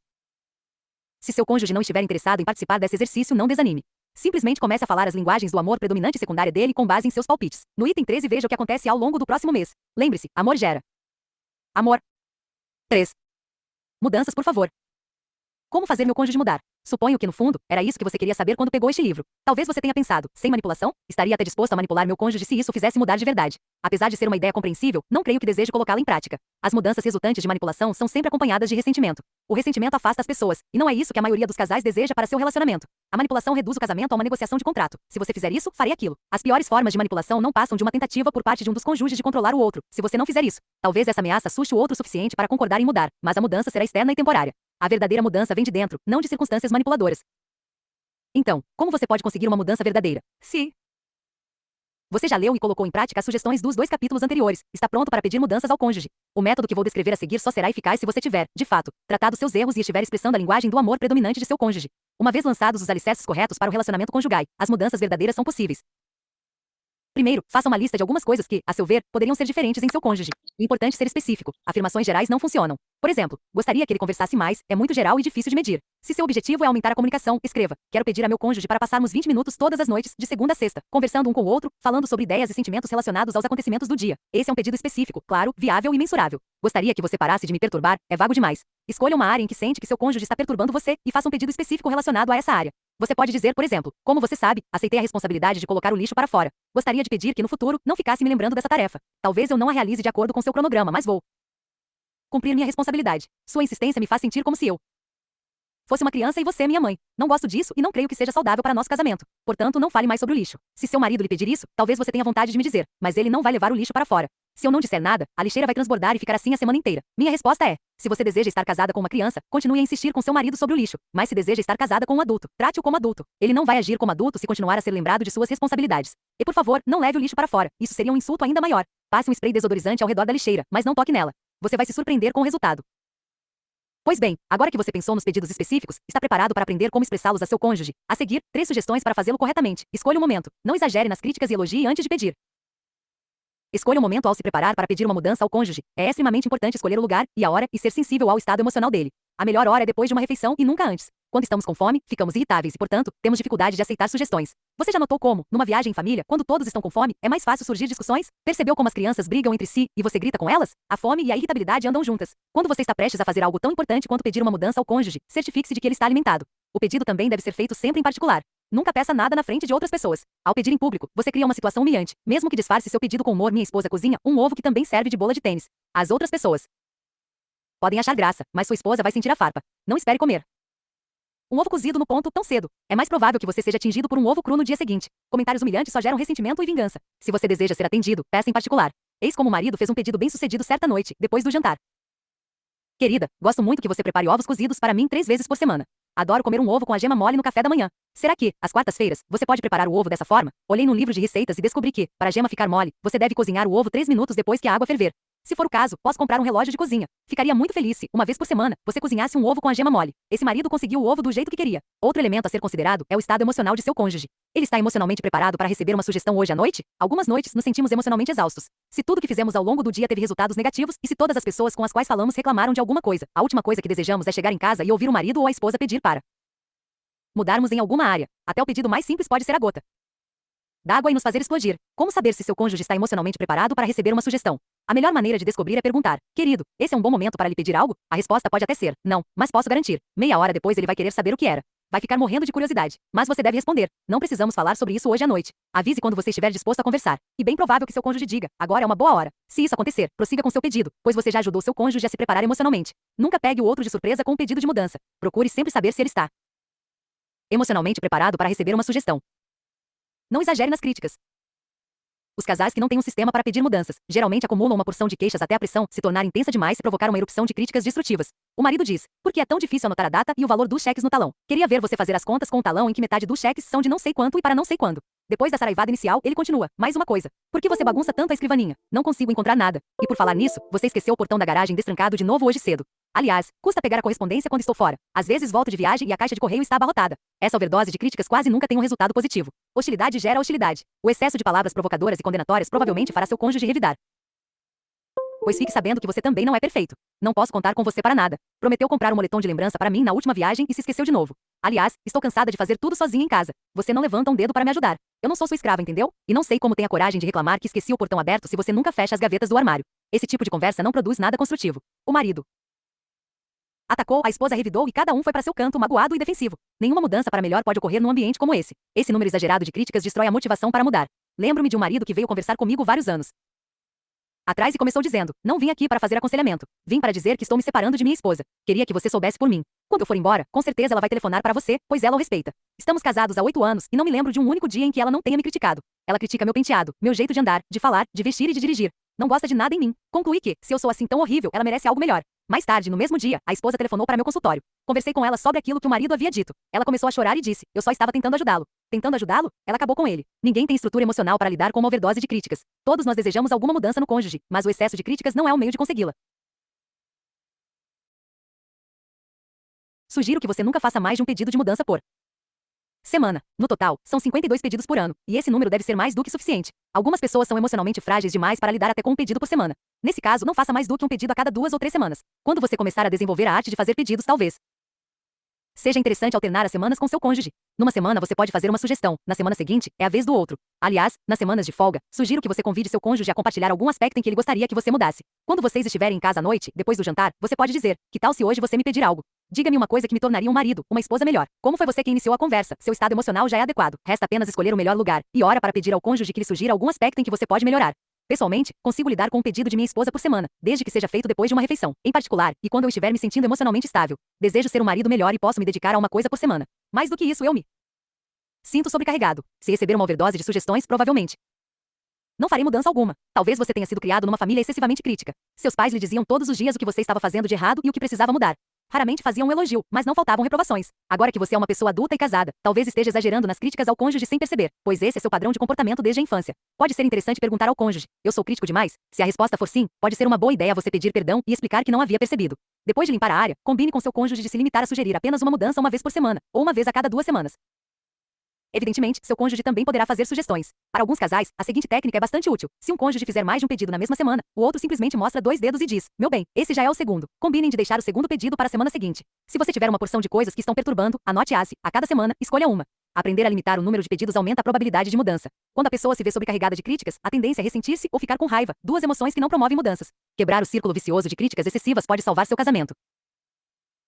Se seu cônjuge não estiver interessado em participar desse exercício, não desanime. Simplesmente comece a falar as linguagens do amor predominante e secundária dele com base em seus palpites. No item 13, veja o que acontece ao longo do próximo mês. Lembre-se, amor gera amor. 3. Mudanças, por favor. Como fazer meu cônjuge mudar? Suponho que, no fundo, era isso que você queria saber quando pegou este livro. Talvez você tenha pensado, sem manipulação? Estaria até disposto a manipular meu cônjuge se isso o fizesse mudar de verdade. Apesar de ser uma ideia compreensível, não creio que deseje colocá-la em prática. As mudanças resultantes de manipulação são sempre acompanhadas de ressentimento. O ressentimento afasta as pessoas, e não é isso que a maioria dos casais deseja para seu relacionamento. A manipulação reduz o casamento a uma negociação de contrato. Se você fizer isso, farei aquilo. As piores formas de manipulação não passam de uma tentativa por parte de um dos cônjuges de controlar o outro. Se você não fizer isso, talvez essa ameaça assuste o outro o suficiente para concordar em mudar, mas a mudança será externa e temporária. A verdadeira mudança vem de dentro, não de circunstâncias manipuladoras. Então, como você pode conseguir uma mudança verdadeira? Se você já leu e colocou em prática as sugestões dos 2 capítulos anteriores, está pronto para pedir mudanças ao cônjuge. O método que vou descrever a seguir só será eficaz se você tiver, de fato, tratado seus erros e estiver expressando a linguagem do amor predominante de seu cônjuge. Uma vez lançados os alicerces corretos para o relacionamento conjugal, as mudanças verdadeiras são possíveis. Primeiro, faça uma lista de algumas coisas que, a seu ver, poderiam ser diferentes em seu cônjuge. É importante ser específico. Afirmações gerais não funcionam. Por exemplo, gostaria que ele conversasse mais, é muito geral e difícil de medir. Se seu objetivo é aumentar a comunicação, escreva: quero pedir a meu cônjuge para passarmos 20 minutos todas as noites, de segunda a sexta, conversando um com o outro, falando sobre ideias e sentimentos relacionados aos acontecimentos do dia. Esse é um pedido específico, claro, viável e mensurável. Gostaria que você parasse de me perturbar, é vago demais. Escolha uma área em que sente que seu cônjuge está perturbando você e faça um pedido específico relacionado a essa área. Você pode dizer, por exemplo, como você sabe, aceitei a responsabilidade de colocar o lixo para fora. Gostaria de pedir que no futuro não ficasse me lembrando dessa tarefa. Talvez eu não a realize de acordo com seu cronograma, mas vou cumprir minha responsabilidade. Sua insistência me faz sentir como se eu fosse uma criança e você minha mãe. Não gosto disso e não creio que seja saudável para nosso casamento. Portanto, não fale mais sobre o lixo. Se seu marido lhe pedir isso, talvez você tenha vontade de me dizer, mas ele não vai levar o lixo para fora. Se eu não disser nada, a lixeira vai transbordar e ficar assim a semana inteira. Minha resposta é: se você deseja estar casada com uma criança, continue a insistir com seu marido sobre o lixo. Mas se deseja estar casada com um adulto, trate-o como adulto. Ele não vai agir como adulto se continuar a ser lembrado de suas responsabilidades. E por favor, não leve o lixo para fora. Isso seria um insulto ainda maior. Passe um spray desodorizante ao redor da lixeira, mas não toque nela. Você vai se surpreender com o resultado. Pois bem, agora que você pensou nos pedidos específicos, está preparado para aprender como expressá-los a seu cônjuge? A seguir, 3 sugestões para fazê-lo corretamente. Escolha um momento. Não exagere nas críticas e elogie antes de pedir. Escolha o momento ao se preparar para pedir uma mudança ao cônjuge. É extremamente importante escolher o lugar e a hora e ser sensível ao estado emocional dele. A melhor hora é depois de uma refeição e nunca antes. Quando estamos com fome, ficamos irritáveis e, portanto, temos dificuldade de aceitar sugestões. Você já notou como, numa viagem em família, quando todos estão com fome, é mais fácil surgir discussões? Percebeu como as crianças brigam entre si e você grita com elas? A fome e a irritabilidade andam juntas. Quando você está prestes a fazer algo tão importante quanto pedir uma mudança ao cônjuge, certifique-se de que ele está alimentado. O pedido também deve ser feito sempre em particular. Nunca peça nada na frente de outras pessoas. Ao pedir em público, você cria uma situação humilhante. Mesmo que disfarce seu pedido com humor, minha esposa cozinha um ovo que também serve de bola de tênis. As outras pessoas podem achar graça, mas sua esposa vai sentir a farpa. Não espere comer um ovo cozido no ponto tão cedo. É mais provável que você seja atingido por um ovo cru no dia seguinte. Comentários humilhantes só geram ressentimento e vingança. Se você deseja ser atendido, peça em particular. Eis como o marido fez um pedido bem-sucedido certa noite, depois do jantar. Querida, gosto muito que você prepare ovos cozidos para mim 3 vezes por semana. Adoro comer um ovo com a gema mole no café da manhã. Será que, às quartas-feiras, você pode preparar o ovo dessa forma? Olhei num livro de receitas e descobri que, para a gema ficar mole, você deve cozinhar o ovo 3 minutos depois que a água ferver. Se for o caso, posso comprar um relógio de cozinha. Ficaria muito feliz se, uma vez por semana, você cozinhasse um ovo com a gema mole. Esse marido conseguiu o ovo do jeito que queria. Outro elemento a ser considerado é o estado emocional de seu cônjuge. Ele está emocionalmente preparado para receber uma sugestão hoje à noite? Algumas noites nos sentimos emocionalmente exaustos. Se tudo que fizemos ao longo do dia teve resultados negativos e se todas as pessoas com as quais falamos reclamaram de alguma coisa, a última coisa que desejamos é chegar em casa e ouvir o marido ou a esposa pedir para mudarmos em alguma área. Até o pedido mais simples pode ser a gota d'água e nos fazer explodir. Como saber se seu cônjuge está emocionalmente preparado para receber uma sugestão? A melhor maneira de descobrir é perguntar: querido, esse é um bom momento para lhe pedir algo? A resposta pode até ser: não, mas posso garantir. Meia hora depois ele vai querer saber o que era. Vai ficar morrendo de curiosidade. Mas você deve responder: não precisamos falar sobre isso hoje à noite. Avise quando você estiver disposto a conversar. E bem provável que seu cônjuge diga: agora é uma boa hora. Se isso acontecer, prossiga com seu pedido, pois você já ajudou seu cônjuge a se preparar emocionalmente. Nunca pegue o outro de surpresa com um pedido de mudança. Procure sempre saber se ele está emocionalmente preparado para receber uma sugestão. Não exagere nas críticas. Os casais que não têm um sistema para pedir mudanças, geralmente acumulam uma porção de queixas até a pressão se tornar intensa demais e provocar uma erupção de críticas destrutivas. O marido diz: por que é tão difícil anotar a data e o valor dos cheques no talão? Queria ver você fazer as contas com um talão em que metade dos cheques são de não sei quanto e para não sei quando. Depois da saraivada inicial, ele continua: mais uma coisa. Por que você bagunça tanto a escrivaninha? Não consigo encontrar nada. E por falar nisso, você esqueceu o portão da garagem destrancado de novo hoje cedo. Aliás, custa pegar a correspondência quando estou fora. Às vezes volto de viagem e a caixa de correio está abarrotada. Essa overdose de críticas quase nunca tem um resultado positivo. Hostilidade gera hostilidade. O excesso de palavras provocadoras e condenatórias provavelmente fará seu cônjuge revidar. Pois fique sabendo que você também não é perfeito. Não posso contar com você para nada. Prometeu comprar um moletom de lembrança para mim na última viagem e se esqueceu de novo. Aliás, estou cansada de fazer tudo sozinha em casa. Você não levanta um dedo para me ajudar. Eu não sou sua escrava, entendeu? E não sei como tem a coragem de reclamar que esqueci o portão aberto se você nunca fecha as gavetas do armário. Esse tipo de conversa não produz nada construtivo. O marido atacou, a esposa revidou e cada um foi para seu canto magoado e defensivo. Nenhuma mudança para melhor pode ocorrer num ambiente como esse. Esse número exagerado de críticas destrói a motivação para mudar. Lembro-me de um marido que veio conversar comigo vários anos atrás e começou dizendo: não vim aqui para fazer aconselhamento. Vim para dizer que estou me separando de minha esposa. Queria que você soubesse por mim. Quando eu for embora, com certeza ela vai telefonar para você, pois ela o respeita. Estamos casados há 8 anos e não me lembro de um único dia em que ela não tenha me criticado. Ela critica meu penteado, meu jeito de andar, de falar, de vestir e de dirigir. Não gosta de nada em mim. Concluí que, se eu sou assim tão horrível, ela merece algo melhor. Mais tarde, no mesmo dia, a esposa telefonou para meu consultório. Conversei com ela sobre aquilo que o marido havia dito. Ela começou a chorar e disse: eu só estava tentando ajudá-lo. Tentando ajudá-lo? Ela acabou com ele. Ninguém tem estrutura emocional para lidar com uma overdose de críticas. Todos nós desejamos alguma mudança no cônjuge, mas o excesso de críticas não é o meio de consegui-la. Sugiro que você nunca faça mais de um pedido de mudança por semana. No total, são 52 pedidos por ano, e esse número deve ser mais do que suficiente. Algumas pessoas são emocionalmente frágeis demais para lidar até com um pedido por semana. Nesse caso, não faça mais do que um pedido a cada 2 ou 3 semanas. Quando você começar a desenvolver a arte de fazer pedidos, talvez seja interessante alternar as semanas com seu cônjuge. Numa semana você pode fazer uma sugestão, na semana seguinte é a vez do outro. Aliás, nas semanas de folga, sugiro que você convide seu cônjuge a compartilhar algum aspecto em que ele gostaria que você mudasse. Quando vocês estiverem em casa à noite, depois do jantar, você pode dizer: que tal se hoje você me pedir algo? Diga-me uma coisa que me tornaria um marido, uma esposa melhor. Como foi você quem iniciou a conversa? Seu estado emocional já é adequado. Resta apenas escolher o melhor lugar e hora para pedir ao cônjuge que lhe sugira algum aspecto em que você pode melhorar. Pessoalmente, consigo lidar com um pedido de minha esposa por semana, desde que seja feito depois de uma refeição, em particular, e quando eu estiver me sentindo emocionalmente estável. Desejo ser um marido melhor e posso me dedicar a uma coisa por semana. Mais do que isso, eu me sinto sobrecarregado. Se receber uma overdose de sugestões, provavelmente não farei mudança alguma. Talvez você tenha sido criado numa família excessivamente crítica. Seus pais lhe diziam todos os dias o que você estava fazendo de errado e o que precisava mudar. Raramente faziam um elogio, mas não faltavam reprovações. Agora que você é uma pessoa adulta e casada, talvez esteja exagerando nas críticas ao cônjuge sem perceber, pois esse é seu padrão de comportamento desde a infância. Pode ser interessante perguntar ao cônjuge: eu sou crítico demais? Se a resposta for sim, pode ser uma boa ideia você pedir perdão e explicar que não havia percebido. Depois de limpar a área, combine com seu cônjuge de se limitar a sugerir apenas uma mudança uma vez por semana, ou uma vez a cada 2 semanas. Evidentemente, seu cônjuge também poderá fazer sugestões. Para alguns casais, a seguinte técnica é bastante útil. Se um cônjuge fizer mais de um pedido na mesma semana, o outro simplesmente mostra 2 dedos e diz: meu bem, esse já é o segundo. Combinem de deixar o segundo pedido para a semana seguinte. Se você tiver uma porção de coisas que estão perturbando, anote-as. A cada semana, escolha uma. Aprender a limitar o número de pedidos aumenta a probabilidade de mudança. Quando a pessoa se vê sobrecarregada de críticas, a tendência é ressentir-se ou ficar com raiva, 2 emoções que não promovem mudanças. Quebrar o círculo vicioso de críticas excessivas pode salvar seu casamento.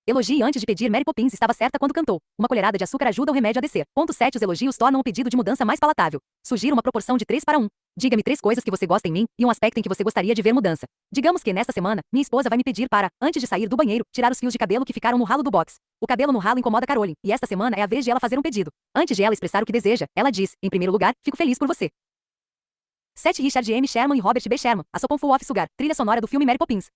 Elogie antes de pedir. Mary Poppins estava certa quando cantou: uma colherada de açúcar ajuda o remédio a descer. Ponto 7. Os elogios tornam o pedido de mudança mais palatável. Sugiro uma proporção de 3 para 1. Diga-me 3 coisas que você gosta em mim e um aspecto em que você gostaria de ver mudança. Digamos que nesta semana, minha esposa vai me pedir para, antes de sair do banheiro, tirar os fios de cabelo que ficaram no ralo do box. O cabelo no ralo incomoda Caroline, e esta semana é a vez de ela fazer um pedido. Antes de ela expressar o que deseja, ela diz: em primeiro lugar, fico feliz por você. 7. Richard M. Sherman e Robert B. Sherman, A Sopão Full of Sugar, trilha sonora do filme Mary Poppins.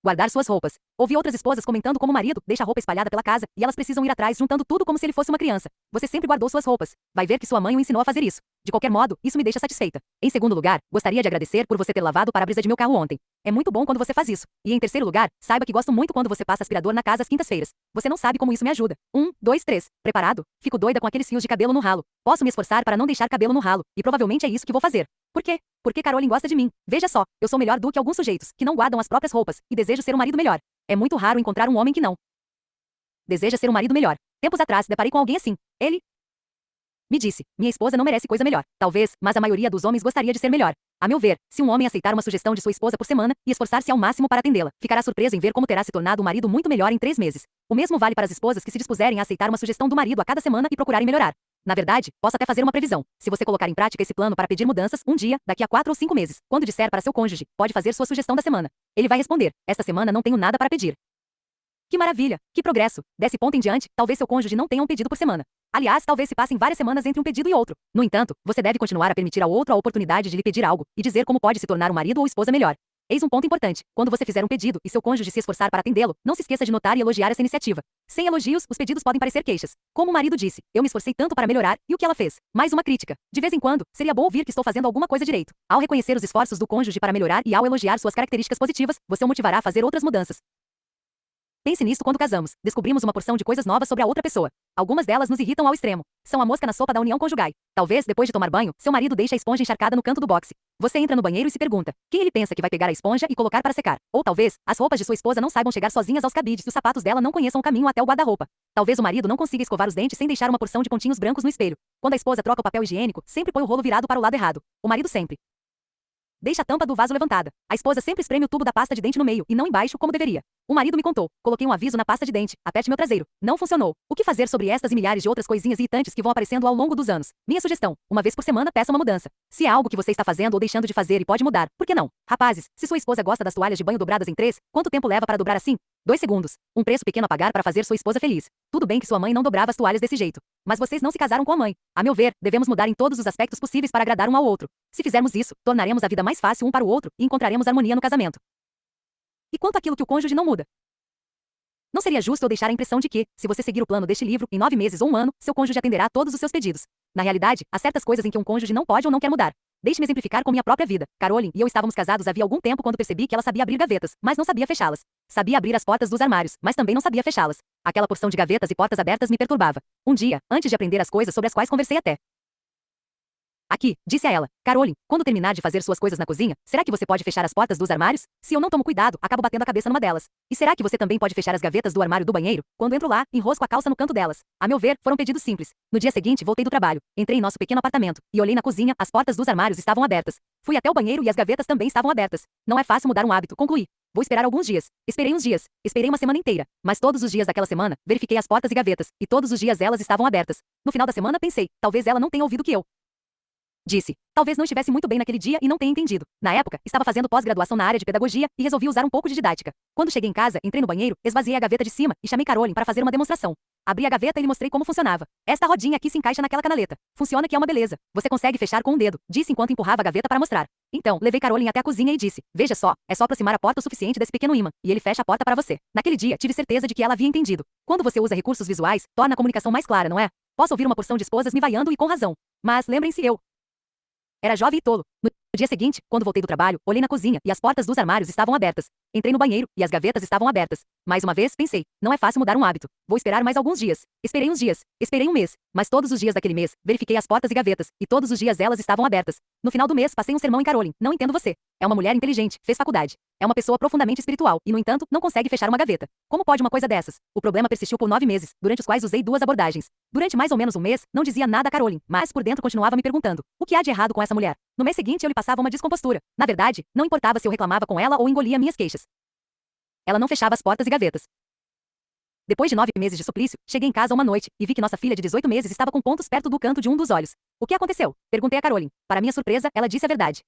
Guardar suas roupas. Ouvi outras esposas comentando como o marido deixa a roupa espalhada pela casa e elas precisam ir atrás juntando tudo como se ele fosse uma criança. Você sempre guardou suas roupas. Vai ver que sua mãe o ensinou a fazer isso. De qualquer modo, isso me deixa satisfeita. Em segundo lugar, gostaria de agradecer por você ter lavado o para-brisa de meu carro ontem. É muito bom quando você faz isso. E em terceiro lugar, saiba que gosto muito quando você passa aspirador na casa às quintas-feiras. Você não sabe como isso me ajuda. 1, 2, 3. Preparado? Fico doida com aqueles fios de cabelo no ralo. Posso me esforçar para não deixar cabelo no ralo. E provavelmente é isso que vou fazer. Por quê? Porque Caroline gosta de mim. Veja só, eu sou melhor do que alguns sujeitos, que não guardam as próprias roupas, e desejo ser um marido melhor. É muito raro encontrar um homem que não deseja ser um marido melhor. Tempos atrás, deparei com alguém assim. Ele me disse: minha esposa não merece coisa melhor. Talvez, mas a maioria dos homens gostaria de ser melhor. A meu ver, se um homem aceitar uma sugestão de sua esposa por semana e esforçar-se ao máximo para atendê-la, ficará surpreso em ver como terá se tornado um marido muito melhor em 3 meses. O mesmo vale para as esposas que se dispuserem a aceitar uma sugestão do marido a cada semana e procurarem melhorar. Na verdade, posso até fazer uma previsão. Se você colocar em prática esse plano para pedir mudanças, um dia, daqui a 4 ou 5 meses, quando disser para seu cônjuge: pode fazer sua sugestão da semana, ele vai responder: esta semana não tenho nada para pedir. Que maravilha! Que progresso! Desse ponto em diante, talvez seu cônjuge não tenha um pedido por semana. Aliás, talvez se passem várias semanas entre um pedido e outro. No entanto, você deve continuar a permitir ao outro a oportunidade de lhe pedir algo e dizer como pode se tornar um marido ou esposa melhor. Eis um ponto importante: quando você fizer um pedido e seu cônjuge se esforçar para atendê-lo, não se esqueça de notar e elogiar essa iniciativa. Sem elogios, os pedidos podem parecer queixas. Como o marido disse: eu me esforcei tanto para melhorar, e o que ela fez? Mais uma crítica. De vez em quando, seria bom ouvir que estou fazendo alguma coisa direito. Ao reconhecer os esforços do cônjuge para melhorar e ao elogiar suas características positivas, você o motivará a fazer outras mudanças. Pense nisso quando casamos. Descobrimos uma porção de coisas novas sobre a outra pessoa. Algumas delas nos irritam ao extremo. São a mosca na sopa da união conjugal. Talvez, depois de tomar banho, seu marido deixe a esponja encharcada no canto do boxe. Você entra no banheiro e se pergunta: quem ele pensa que vai pegar a esponja e colocar para secar? Ou talvez, as roupas de sua esposa não saibam chegar sozinhas aos cabides e os sapatos dela não conheçam o caminho até o guarda-roupa. Talvez o marido não consiga escovar os dentes sem deixar uma porção de pontinhos brancos no espelho. Quando a esposa troca o papel higiênico, sempre põe o rolo virado para o lado errado. O marido sempre deixa a tampa do vaso levantada. A esposa sempre espreme o tubo da pasta de dente no meio e não embaixo, como deveria. O marido me contou. Coloquei um aviso na pasta de dente. Aperte meu traseiro. Não funcionou. O que fazer sobre estas e milhares de outras coisinhas irritantes que vão aparecendo ao longo dos anos? Minha sugestão: uma vez por semana peça uma mudança. Se é algo que você está fazendo ou deixando de fazer e pode mudar, por que não? Rapazes, se sua esposa gosta das toalhas de banho dobradas em 3, quanto tempo leva para dobrar assim? 2 segundos. Um preço pequeno a pagar para fazer sua esposa feliz. Tudo bem que sua mãe não dobrava as toalhas desse jeito. Mas vocês não se casaram com a mãe. A meu ver, devemos mudar em todos os aspectos possíveis para agradar um ao outro. Se fizermos isso, tornaremos a vida mais fácil um para o outro e encontraremos harmonia no casamento. E quanto àquilo que o cônjuge não muda? Não seria justo eu deixar a impressão de que, se você seguir o plano deste livro, em 9 meses ou 1 ano, seu cônjuge atenderá a todos os seus pedidos. Na realidade, há certas coisas em que um cônjuge não pode ou não quer mudar. Deixe-me exemplificar com minha própria vida. Caroline e eu estávamos casados havia algum tempo quando percebi que ela sabia abrir gavetas, mas não sabia fechá-las. Sabia abrir as portas dos armários, mas também não sabia fechá-las. Aquela porção de gavetas e portas abertas me perturbava. Um dia, antes de aprender as coisas sobre as quais conversei até aqui, disse a ela: Caroline, quando terminar de fazer suas coisas na cozinha, será que você pode fechar as portas dos armários? Se eu não tomo cuidado, acabo batendo a cabeça numa delas. E será que você também pode fechar as gavetas do armário do banheiro? Quando entro lá, enrosco a calça no canto delas. A meu ver, foram pedidos simples. No dia seguinte, voltei do trabalho. Entrei em nosso pequeno apartamento e olhei na cozinha, as portas dos armários estavam abertas. Fui até o banheiro e as gavetas também estavam abertas. Não é fácil mudar um hábito, concluí. Vou esperar alguns dias. Esperei uns dias. Esperei uma semana inteira. Mas todos os dias daquela semana, verifiquei as portas e gavetas, e todos os dias elas estavam abertas. No final da semana pensei: talvez ela não tenha ouvido o que eu disse. Talvez não estivesse muito bem naquele dia e não tenha entendido. Na época, estava fazendo pós-graduação na área de pedagogia e resolvi usar um pouco de didática. Quando cheguei em casa, entrei no banheiro, esvaziei a gaveta de cima e chamei Caroline para fazer uma demonstração. Abri a gaveta e lhe mostrei como funcionava. Esta rodinha aqui se encaixa naquela canaleta. Funciona que é uma beleza. Você consegue fechar com um dedo, disse enquanto empurrava a gaveta para mostrar. Então, levei Caroline até a cozinha e disse: veja só, é só aproximar a porta o suficiente desse pequeno ímã, e ele fecha a porta para você. Naquele dia, tive certeza de que ela havia entendido. Quando você usa recursos visuais, torna a comunicação mais clara, não é? Posso ouvir uma porção de esposas me vaiando e com razão. Mas lembrem-se, eu era jovem e tolo. No dia seguinte, quando voltei do trabalho, olhei na cozinha e as portas dos armários estavam abertas. Entrei no banheiro e as gavetas estavam abertas. Mais uma vez, pensei: não é fácil mudar um hábito. Vou esperar mais alguns dias. Esperei uns dias. Esperei um mês. Mas todos os dias daquele mês, verifiquei as portas e gavetas, e todos os dias elas estavam abertas. No final do mês, passei um sermão em Caroline. Não entendo você. É uma mulher inteligente, fez faculdade. É uma pessoa profundamente espiritual e, no entanto, não consegue fechar uma gaveta. Como pode uma coisa dessas? O problema persistiu por 9 meses, durante os quais usei 2 abordagens. Durante mais ou menos um mês, não dizia nada a Caroline, mas por dentro continuava me perguntando: o que há de errado com essa mulher? No mês seguinte, eu lhe passava uma descompostura. Na verdade, não importava se eu reclamava com ela ou engolia minhas queixas. Ela não fechava as portas e gavetas. Depois de 9 meses de suplício, cheguei em casa uma noite e vi que nossa filha de 18 meses estava com pontos perto do canto de um dos olhos. O que aconteceu? Perguntei a Caroline. Para minha surpresa, ela disse a verdade.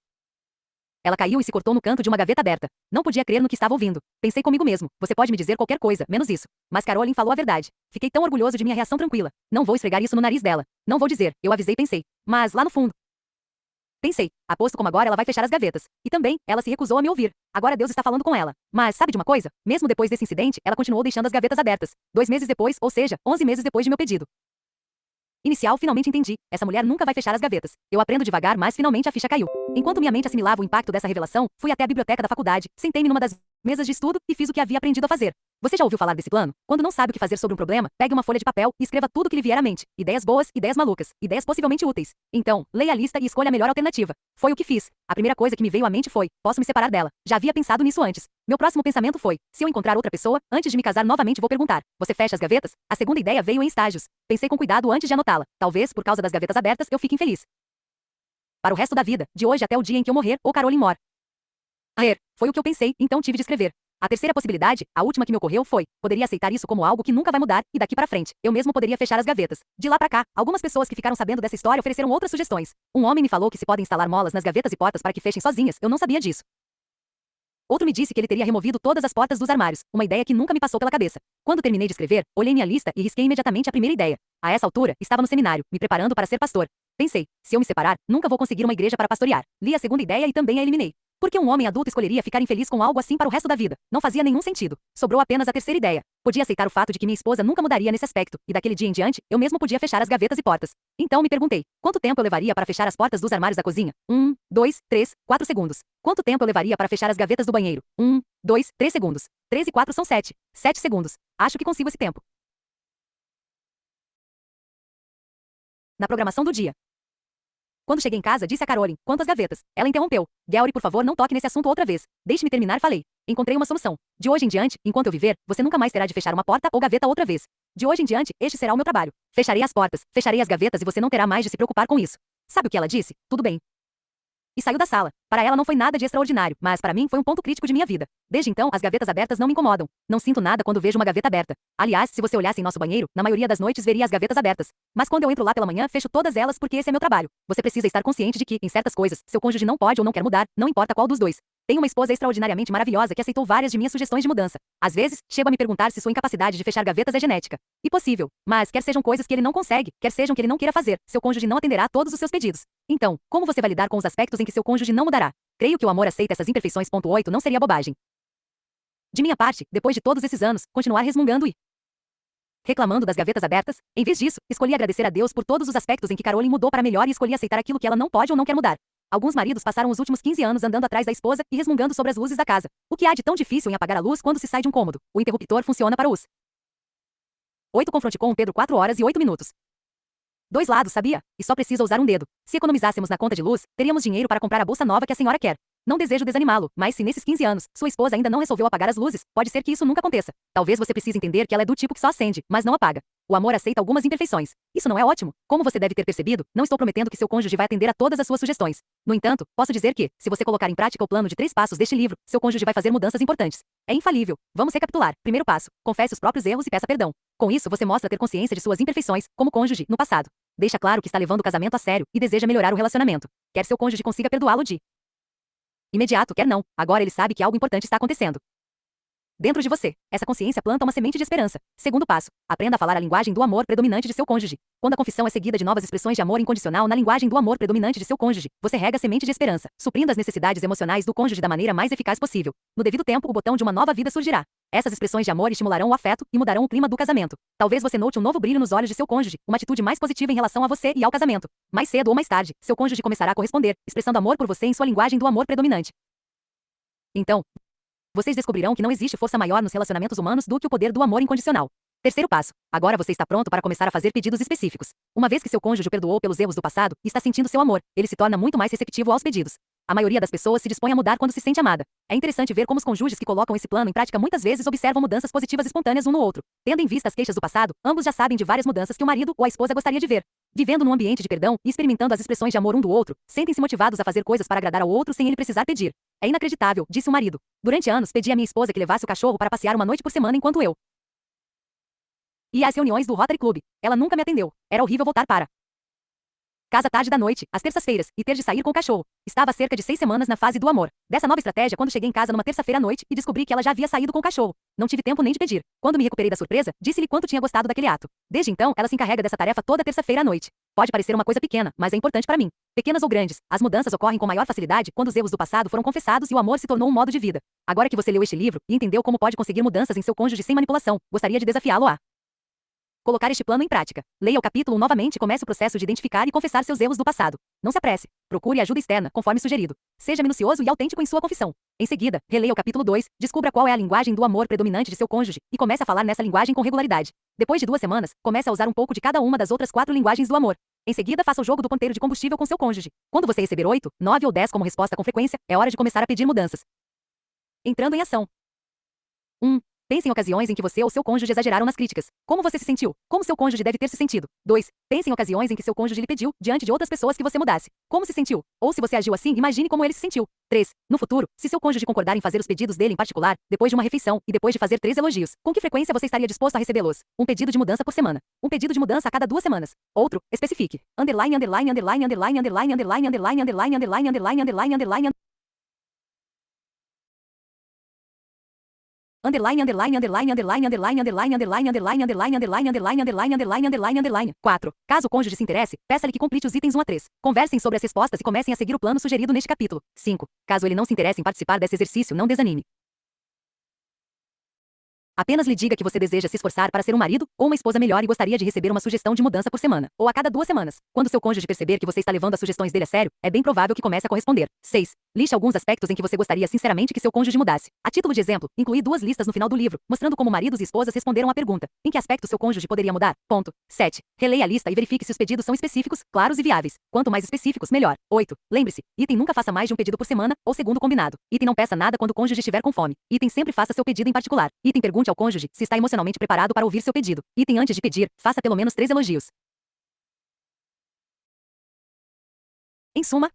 Ela caiu e se cortou no canto de uma gaveta aberta. Não podia crer no que estava ouvindo. Pensei comigo mesmo: você pode me dizer qualquer coisa, menos isso. Mas Caroline falou a verdade. Fiquei tão orgulhoso de minha reação tranquila. Não vou esfregar isso no nariz dela. Não vou dizer: eu avisei, pensei. Mas lá no fundo pensei: aposto como agora ela vai fechar as gavetas. E também, ela se recusou a me ouvir. Agora Deus está falando com ela. Mas sabe de uma coisa? Mesmo depois desse incidente, ela continuou deixando as gavetas abertas. 2 meses depois, ou seja, 11 meses depois de meu pedido inicial, finalmente entendi: essa mulher nunca vai fechar as gavetas. Eu aprendo devagar, mas finalmente a ficha caiu. Enquanto minha mente assimilava o impacto dessa revelação, fui até a biblioteca da faculdade, sentei-me numa das mesas de estudo e fiz o que havia aprendido a fazer. Você já ouviu falar desse plano? Quando não sabe o que fazer sobre um problema, pegue uma folha de papel e escreva tudo o que lhe vier à mente. Ideias boas, ideias malucas, ideias possivelmente úteis. Então, leia a lista e escolha a melhor alternativa. Foi o que fiz. A primeira coisa que me veio à mente foi: posso me separar dela. Já havia pensado nisso antes. Meu próximo pensamento foi: se eu encontrar outra pessoa, antes de me casar novamente vou perguntar: você fecha as gavetas? A segunda ideia veio em estágios. Pensei com cuidado antes de anotá-la. Talvez, por causa das gavetas abertas, eu fique infeliz para o resto da vida, de hoje até o dia em que eu morrer ou Caroline morrer. Foi o que eu pensei, então tive de escrever. A terceira possibilidade, a última que me ocorreu foi: poderia aceitar isso como algo que nunca vai mudar, e daqui para frente, eu mesmo poderia fechar as gavetas. De lá para cá, algumas pessoas que ficaram sabendo dessa história ofereceram outras sugestões. Um homem me falou que se podem instalar molas nas gavetas e portas para que fechem sozinhas, eu não sabia disso. Outro me disse que ele teria removido todas as portas dos armários, uma ideia que nunca me passou pela cabeça. Quando terminei de escrever, olhei minha lista e risquei imediatamente a primeira ideia. A essa altura, estava no seminário, me preparando para ser pastor. Pensei: se eu me separar, nunca vou conseguir uma igreja para pastorear. Li a segunda ideia e também a eliminei. Por que um homem adulto escolheria ficar infeliz com algo assim para o resto da vida? Não fazia nenhum sentido. Sobrou apenas a terceira ideia. Podia aceitar o fato de que minha esposa nunca mudaria nesse aspecto, e daquele dia em diante, eu mesmo podia fechar as gavetas e portas. Então me perguntei, quanto tempo eu levaria para fechar as portas dos armários da cozinha? 1, 2, 3, 4 segundos. Quanto tempo eu levaria para fechar as gavetas do banheiro? 1, 2, 3 segundos. 3 e 4 são 7. 7 segundos. Acho que consigo esse tempo. Na programação do dia. Quando cheguei em casa, disse a Caroline, quantas gavetas? Ela interrompeu. Gary, por favor, não toque nesse assunto outra vez. Deixe-me terminar, falei. Encontrei uma solução. De hoje em diante, enquanto eu viver, você nunca mais terá de fechar uma porta ou gaveta outra vez. De hoje em diante, este será o meu trabalho. Fecharei as portas, fecharei as gavetas e você não terá mais de se preocupar com isso. Sabe o que ela disse? Tudo bem. E saiu da sala. Para ela não foi nada de extraordinário, mas para mim foi um ponto crítico de minha vida. Desde então, as gavetas abertas não me incomodam. Não sinto nada quando vejo uma gaveta aberta. Aliás, se você olhasse em nosso banheiro, na maioria das noites veria as gavetas abertas. Mas quando eu entro lá pela manhã, fecho todas elas porque esse é meu trabalho. Você precisa estar consciente de que, em certas coisas, seu cônjuge não pode ou não quer mudar, não importa qual dos dois. Tenho uma esposa extraordinariamente maravilhosa que aceitou várias de minhas sugestões de mudança. Às vezes, chego a me perguntar se sua incapacidade de fechar gavetas é genética. E possível. Mas quer sejam coisas que ele não consegue, quer sejam que ele não queira fazer, seu cônjuge não atenderá a todos os seus pedidos. Então, como você vai lidar com os aspectos em que seu cônjuge não mudará? Creio que o amor aceita essas imperfeições. 8 não seria bobagem. De minha parte, depois de todos esses anos, continuar resmungando e reclamando das gavetas abertas, em vez disso, escolhi agradecer a Deus por todos os aspectos em que Caroline mudou para melhor e escolhi aceitar aquilo que ela não pode ou não quer mudar. Alguns maridos passaram os últimos 15 anos andando atrás da esposa e resmungando sobre as luzes da casa. O que há de tão difícil em apagar a luz quando se sai de um cômodo? O interruptor funciona para os 8. Confronte com Pedro 4 horas e 8 minutos. 2 lados, sabia? E só precisa usar um dedo. Se economizássemos na conta de luz, teríamos dinheiro para comprar a bolsa nova que a senhora quer. Não desejo desanimá-lo, mas se nesses 15 anos, sua esposa ainda não resolveu apagar as luzes, pode ser que isso nunca aconteça. Talvez você precise entender que ela é do tipo que só acende, mas não apaga. O amor aceita algumas imperfeições. Isso não é ótimo? Como você deve ter percebido, não estou prometendo que seu cônjuge vai atender a todas as suas sugestões. No entanto, posso dizer que, se você colocar em prática o plano de 3 passos deste livro, seu cônjuge vai fazer mudanças importantes. É infalível. Vamos recapitular. Primeiro passo: confesse os próprios erros e peça perdão. Com isso, você mostra ter consciência de suas imperfeições, como cônjuge, no passado. Deixa claro que está levando o casamento a sério e deseja melhorar o relacionamento. Quer seu cônjuge consiga perdoá-lo de imediato, quer não. Agora ele sabe que algo importante está acontecendo dentro de você. Essa consciência planta uma semente de esperança. Segundo passo: aprenda a falar a linguagem do amor predominante de seu cônjuge. Quando a confissão é seguida de novas expressões de amor incondicional na linguagem do amor predominante de seu cônjuge, você rega a semente de esperança, suprindo as necessidades emocionais do cônjuge da maneira mais eficaz possível. No devido tempo, o botão de uma nova vida surgirá. Essas expressões de amor estimularão o afeto e mudarão o clima do casamento. Talvez você note um novo brilho nos olhos de seu cônjuge, uma atitude mais positiva em relação a você e ao casamento. Mais cedo ou mais tarde, seu cônjuge começará a corresponder, expressando amor por você em sua linguagem do amor predominante. Então, vocês descobrirão que não existe força maior nos relacionamentos humanos do que o poder do amor incondicional. Terceiro passo: agora você está pronto para começar a fazer pedidos específicos. Uma vez que seu cônjuge o perdoou pelos erros do passado e está sentindo seu amor, ele se torna muito mais receptivo aos pedidos. A maioria das pessoas se dispõe a mudar quando se sente amada. É interessante ver como os cônjuges que colocam esse plano em prática muitas vezes observam mudanças positivas espontâneas um no outro. Tendo em vista as queixas do passado, ambos já sabem de várias mudanças que o marido ou a esposa gostaria de ver. Vivendo num ambiente de perdão e experimentando as expressões de amor um do outro, sentem-se motivados a fazer coisas para agradar ao outro sem ele precisar pedir. É inacreditável, disse o marido. Durante anos, pedi à minha esposa que levasse o cachorro para passear uma noite por semana enquanto eu ia às reuniões do Rotary Club. Ela nunca me atendeu. Era horrível voltar para casa tarde da noite, às terças-feiras, e ter de sair com o cachorro. Estava há cerca de 6 semanas na fase do amor. Dessa nova estratégia quando cheguei em casa numa terça-feira à noite e descobri que ela já havia saído com o cachorro. Não tive tempo nem de pedir. Quando me recuperei da surpresa, disse-lhe quanto tinha gostado daquele ato. Desde então, ela se encarrega dessa tarefa toda terça-feira à noite. Pode parecer uma coisa pequena, mas é importante para mim. Pequenas ou grandes, as mudanças ocorrem com maior facilidade quando os erros do passado foram confessados e o amor se tornou um modo de vida. Agora que você leu este livro e entendeu como pode conseguir mudanças em seu cônjuge sem manipulação, gostaria de desafiá-lo a colocar este plano em prática. Leia o capítulo novamente e comece o processo de identificar e confessar seus erros do passado. Não se apresse. Procure ajuda externa, conforme sugerido. Seja minucioso e autêntico em sua confissão. Em seguida, releia o capítulo 2, descubra qual é a linguagem do amor predominante de seu cônjuge e comece a falar nessa linguagem com regularidade. Depois de 2 semanas, comece a usar um pouco de cada uma das outras 4 linguagens do amor. Em seguida, faça o jogo do ponteiro de combustível com seu cônjuge. Quando você receber 8, 9 ou 10 como resposta com frequência, é hora de começar a pedir mudanças. Entrando em ação. 1. Pense em ocasiões em que você ou seu cônjuge exageraram nas críticas. Como você se sentiu? Como seu cônjuge deve ter se sentido? 2. Pense em ocasiões em que seu cônjuge lhe pediu, diante de outras pessoas, que você mudasse. Como se sentiu? Ou se você agiu assim, imagine como ele se sentiu. 3. No futuro, se seu cônjuge concordar em fazer os pedidos dele em particular, depois de uma refeição, e depois de fazer 3 elogios, com que frequência você estaria disposto a recebê-los? Um pedido de mudança por semana. Um pedido de mudança a cada 2 semanas. Outro, especifique. Underline, underline, underline, underline, underline, underline, underline, underline, underline, underline, underline, underline, underline, underline, underline, underline, underline, underline, underline, underline, underline, underline, underline, underline, underline, underline, underline. 4. Caso o cônjuge se interesse, peça-lhe que complete os itens 1 a 3. Conversem sobre as respostas e comecem a seguir o plano sugerido neste capítulo. 5. Caso ele não se interesse em participar desse exercício, não desanime. Apenas lhe diga que você deseja se esforçar para ser um marido ou uma esposa melhor e gostaria de receber uma sugestão de mudança por semana, ou a cada 2 semanas. Quando seu cônjuge perceber que você está levando as sugestões dele a sério, é bem provável que comece a corresponder. 6. Liste alguns aspectos em que você gostaria sinceramente que seu cônjuge mudasse. A título de exemplo, incluí 2 listas no final do livro, mostrando como maridos e esposas responderam à pergunta: em que aspecto seu cônjuge poderia mudar? Ponto. 7. Releia a lista e verifique se os pedidos são específicos, claros e viáveis. Quanto mais específicos, melhor. 8. Lembre-se, item nunca faça mais de um pedido por semana, ou segundo combinado. Item não peça nada quando o cônjuge estiver com fome. Item sempre faça seu pedido em particular. Item pergunte ao cônjuge se está emocionalmente preparado para ouvir seu pedido. Item antes de pedir, faça pelo menos 3 elogios. Em suma,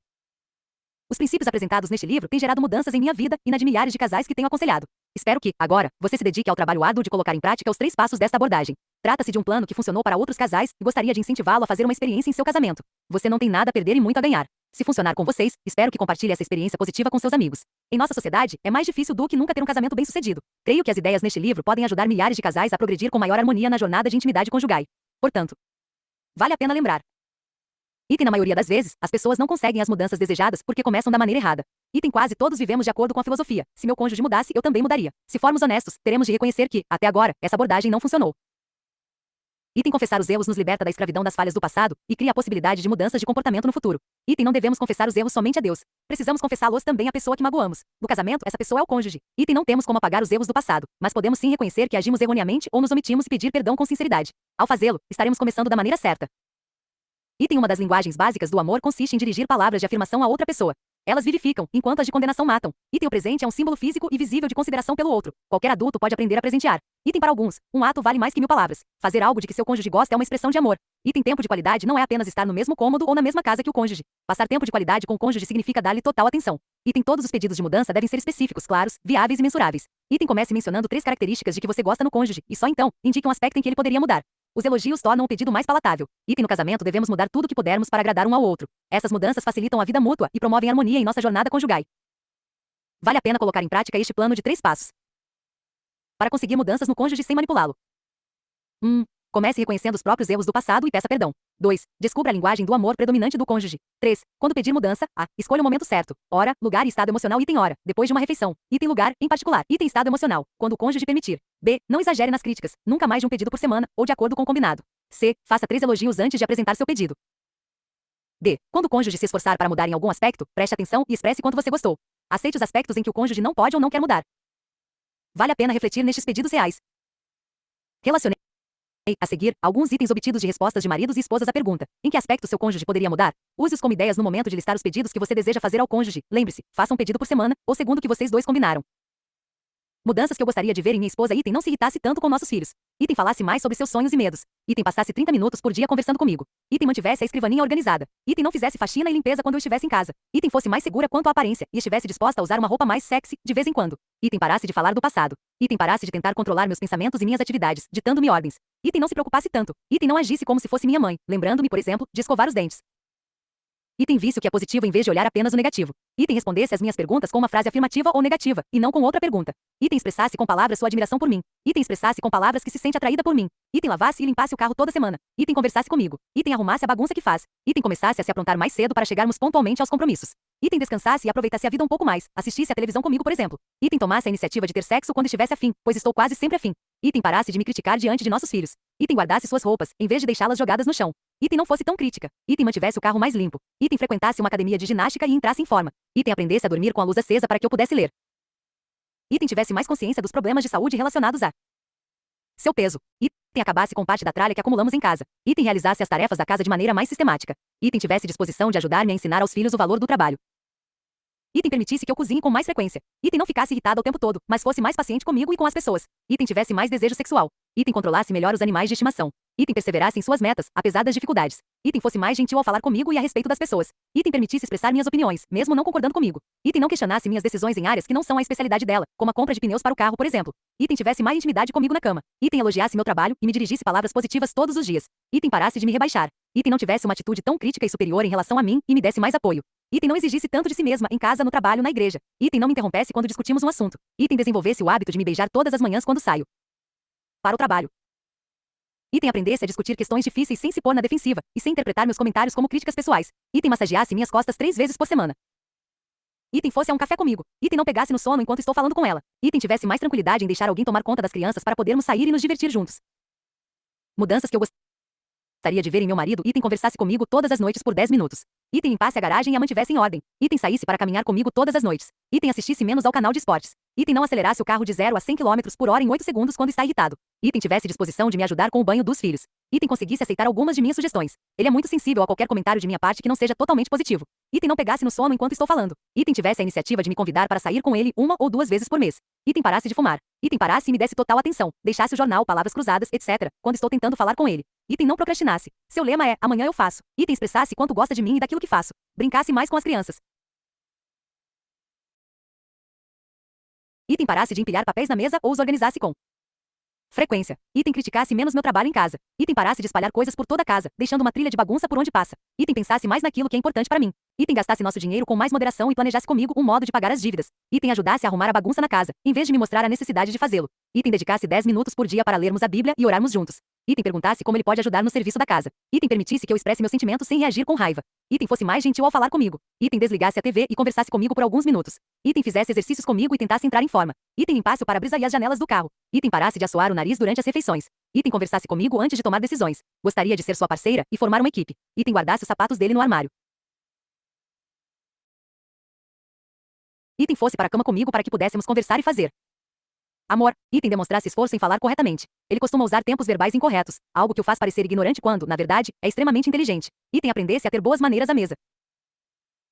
os princípios apresentados neste livro têm gerado mudanças em minha vida e na de milhares de casais que tenho aconselhado. Espero que, agora, você se dedique ao trabalho árduo de colocar em prática os 3 passos desta abordagem. Trata-se de um plano que funcionou para outros casais e gostaria de incentivá-lo a fazer uma experiência em seu casamento. Você não tem nada a perder e muito a ganhar. Se funcionar com vocês, espero que compartilhe essa experiência positiva com seus amigos. Em nossa sociedade, é mais difícil do que nunca ter um casamento bem-sucedido. Creio que as ideias neste livro podem ajudar milhares de casais a progredir com maior harmonia na jornada de intimidade conjugal. Portanto, vale a pena lembrar. Item na maioria das vezes, as pessoas não conseguem as mudanças desejadas porque começam da maneira errada. Item quase todos vivemos de acordo com a filosofia: se meu cônjuge mudasse, eu também mudaria. Se formos honestos, teremos de reconhecer que, até agora, essa abordagem não funcionou. Item confessar os erros nos liberta da escravidão das falhas do passado e cria a possibilidade de mudanças de comportamento no futuro. Item não devemos confessar os erros somente a Deus. Precisamos confessá-los também à pessoa que magoamos. No casamento, essa pessoa é o cônjuge. Item não temos como apagar os erros do passado, mas podemos sim reconhecer que agimos erroneamente ou nos omitimos e pedir perdão com sinceridade. Ao fazê-lo, estaremos começando da maneira certa. Item uma das linguagens básicas do amor consiste em dirigir palavras de afirmação a outra pessoa. Elas vivificam, enquanto as de condenação matam. Item o presente é um símbolo físico e visível de consideração pelo outro. Qualquer adulto pode aprender a presentear. Item para alguns, um ato vale mais que 1000 palavras. Fazer algo de que seu cônjuge gosta é uma expressão de amor. Item tempo de qualidade não é apenas estar no mesmo cômodo ou na mesma casa que o cônjuge. Passar tempo de qualidade com o cônjuge significa dar-lhe total atenção. Item todos os pedidos de mudança devem ser específicos, claros, viáveis e mensuráveis. Item comece mencionando 3 características de que você gosta no cônjuge, e só então, indique um aspecto em que ele poderia mudar. Os elogios tornam o pedido mais palatável. Item no casamento devemos mudar tudo o que pudermos para agradar um ao outro. Essas mudanças facilitam a vida mútua e promovem harmonia em nossa jornada conjugal. Vale a pena colocar em prática este plano de 3 passos para conseguir mudanças no cônjuge sem manipulá-lo. 1. Comece reconhecendo os próprios erros do passado e peça perdão. 2. Descubra a linguagem do amor predominante do cônjuge. 3. Quando pedir mudança, A. Escolha o momento certo. Hora, lugar e estado emocional. Item hora, depois de uma refeição. Item lugar, em particular. Item estado emocional, quando o cônjuge permitir. B. Não exagere nas críticas, nunca mais de um pedido por semana, ou de acordo com o combinado. C. Faça 3 elogios antes de apresentar seu pedido. D. Quando o cônjuge se esforçar para mudar em algum aspecto, preste atenção e expresse quanto você gostou. Aceite os aspectos em que o cônjuge não pode ou não quer mudar. Vale a pena refletir nestes pedidos reais. Relacionei a seguir alguns itens obtidos de respostas de maridos e esposas à pergunta: em que aspecto seu cônjuge poderia mudar? Use-os como ideias no momento de listar os pedidos que você deseja fazer ao cônjuge. Lembre-se, faça um pedido por semana, ou segundo o que vocês dois combinaram. Mudanças que eu gostaria de ver em minha esposa. Item não se irritasse tanto com nossos filhos. Item falasse mais sobre seus sonhos e medos. Item passasse 30 minutos por dia conversando comigo. Item mantivesse a escrivaninha organizada. Item não fizesse faxina e limpeza quando eu estivesse em casa. Item fosse mais segura quanto à aparência e estivesse disposta a usar uma roupa mais sexy de vez em quando. Item parasse de falar do passado. Item parasse de tentar controlar meus pensamentos e minhas atividades, ditando-me ordens. Item não se preocupasse tanto. Item não agisse como se fosse minha mãe, lembrando-me, por exemplo, de escovar os dentes. Item visse o que é positivo em vez de olhar apenas o negativo. Item respondesse às minhas perguntas com uma frase afirmativa ou negativa, e não com outra pergunta. Item expressasse com palavras sua admiração por mim. Item expressasse com palavras que se sente atraída por mim. Item lavasse e limpasse o carro toda semana. Item conversasse comigo. Item arrumasse a bagunça que faz. Item começasse a se aprontar mais cedo para chegarmos pontualmente aos compromissos. Item descansasse e aproveitasse a vida um pouco mais. Assistisse à televisão comigo, por exemplo. Item tomasse a iniciativa de ter sexo quando estivesse afim, pois estou quase sempre afim. Item parasse de me criticar diante de nossos filhos. Item guardasse suas roupas, em vez de deixá-las jogadas no chão. Item não fosse tão crítica. Item mantivesse o carro mais limpo. Item frequentasse uma academia de ginástica e entrasse em forma. Item aprendesse a dormir com a luz acesa para que eu pudesse ler. Item tivesse mais consciência dos problemas de saúde relacionados a seu peso. Item acabasse com parte da tralha que acumulamos em casa. Item realizasse as tarefas da casa de maneira mais sistemática. Item tivesse disposição de ajudar-me a ensinar aos filhos o valor do trabalho. Item permitisse que eu cozinhe com mais frequência. Item não ficasse irritado o tempo todo, mas fosse mais paciente comigo e com as pessoas. Item tivesse mais desejo sexual. Item controlasse melhor os animais de estimação. Item perseverasse em suas metas, apesar das dificuldades. Item fosse mais gentil ao falar comigo e a respeito das pessoas. Item permitisse expressar minhas opiniões, mesmo não concordando comigo. Item não questionasse minhas decisões em áreas que não são a especialidade dela, como a compra de pneus para o carro, por exemplo. Item tivesse mais intimidade comigo na cama. Item elogiasse meu trabalho e me dirigisse palavras positivas todos os dias. Item parasse de me rebaixar. Item não tivesse uma atitude tão crítica e superior em relação a mim e me desse mais apoio. Item não exigisse tanto de si mesma em casa, no trabalho, na igreja. Item não me interrompesse quando discutimos um assunto. Item desenvolvesse o hábito de me beijar todas as manhãs quando saio para o trabalho. Item aprendesse a discutir questões difíceis sem se pôr na defensiva e sem interpretar meus comentários como críticas pessoais. Item massageasse minhas costas 3 vezes por semana. Item fosse a um café comigo. Item não pegasse no sono enquanto estou falando com ela. Item tivesse mais tranquilidade em deixar alguém tomar conta das crianças para podermos sair e nos divertir juntos. Mudanças que eu gostaria de ver em meu marido. Item conversasse comigo todas as noites por 10 minutos. Item limpasse a garagem e a mantivesse em ordem. Item saísse para caminhar comigo todas as noites. Item assistisse menos ao canal de esportes. Item não acelerasse o carro de 0 a 100 km por hora em 8 segundos quando está irritado. Item tivesse disposição de me ajudar com o banho dos filhos. Item conseguisse aceitar algumas de minhas sugestões. Ele é muito sensível a qualquer comentário de minha parte que não seja totalmente positivo. Item não pegasse no sono enquanto estou falando. Item tivesse a iniciativa de me convidar para sair com ele 1 ou 2 vezes por mês. Item parasse de fumar. Item parasse e me desse total atenção. Deixasse o jornal, palavras cruzadas, etc., quando estou tentando falar com ele. Item não procrastinasse. Seu lema é: amanhã eu faço. Item expressasse quanto gosta de mim e daquilo que faço. Brincasse mais com as crianças. Item parasse de empilhar papéis na mesa ou os organizasse com frequência. Item criticasse menos meu trabalho em casa. Item parasse de espalhar coisas por toda a casa, deixando uma trilha de bagunça por onde passa. Item pensasse mais naquilo que é importante para mim. Item gastasse nosso dinheiro com mais moderação e planejasse comigo um modo de pagar as dívidas. Item ajudasse a arrumar a bagunça na casa, em vez de me mostrar a necessidade de fazê-lo. Item dedicasse 10 minutos por dia para lermos a Bíblia e orarmos juntos. Item perguntasse como ele pode ajudar no serviço da casa. Item permitisse que eu expresse meus sentimentos sem reagir com raiva. Item fosse mais gentil ao falar comigo. Item desligasse a TV e conversasse comigo por alguns minutos. Item fizesse exercícios comigo e tentasse entrar em forma. Item limpasse o para-brisa e as janelas do carro. Item parasse de assoar o nariz durante as refeições. Item conversasse comigo antes de tomar decisões. Gostaria de ser sua parceira e formar uma equipe. Item guardasse os sapatos dele no armário. Item fosse para a cama comigo para que pudéssemos conversar e fazer amor. Item demonstrasse esforço em falar corretamente. Ele costuma usar tempos verbais incorretos, algo que o faz parecer ignorante quando, na verdade, é extremamente inteligente. Item aprendesse a ter boas maneiras à mesa.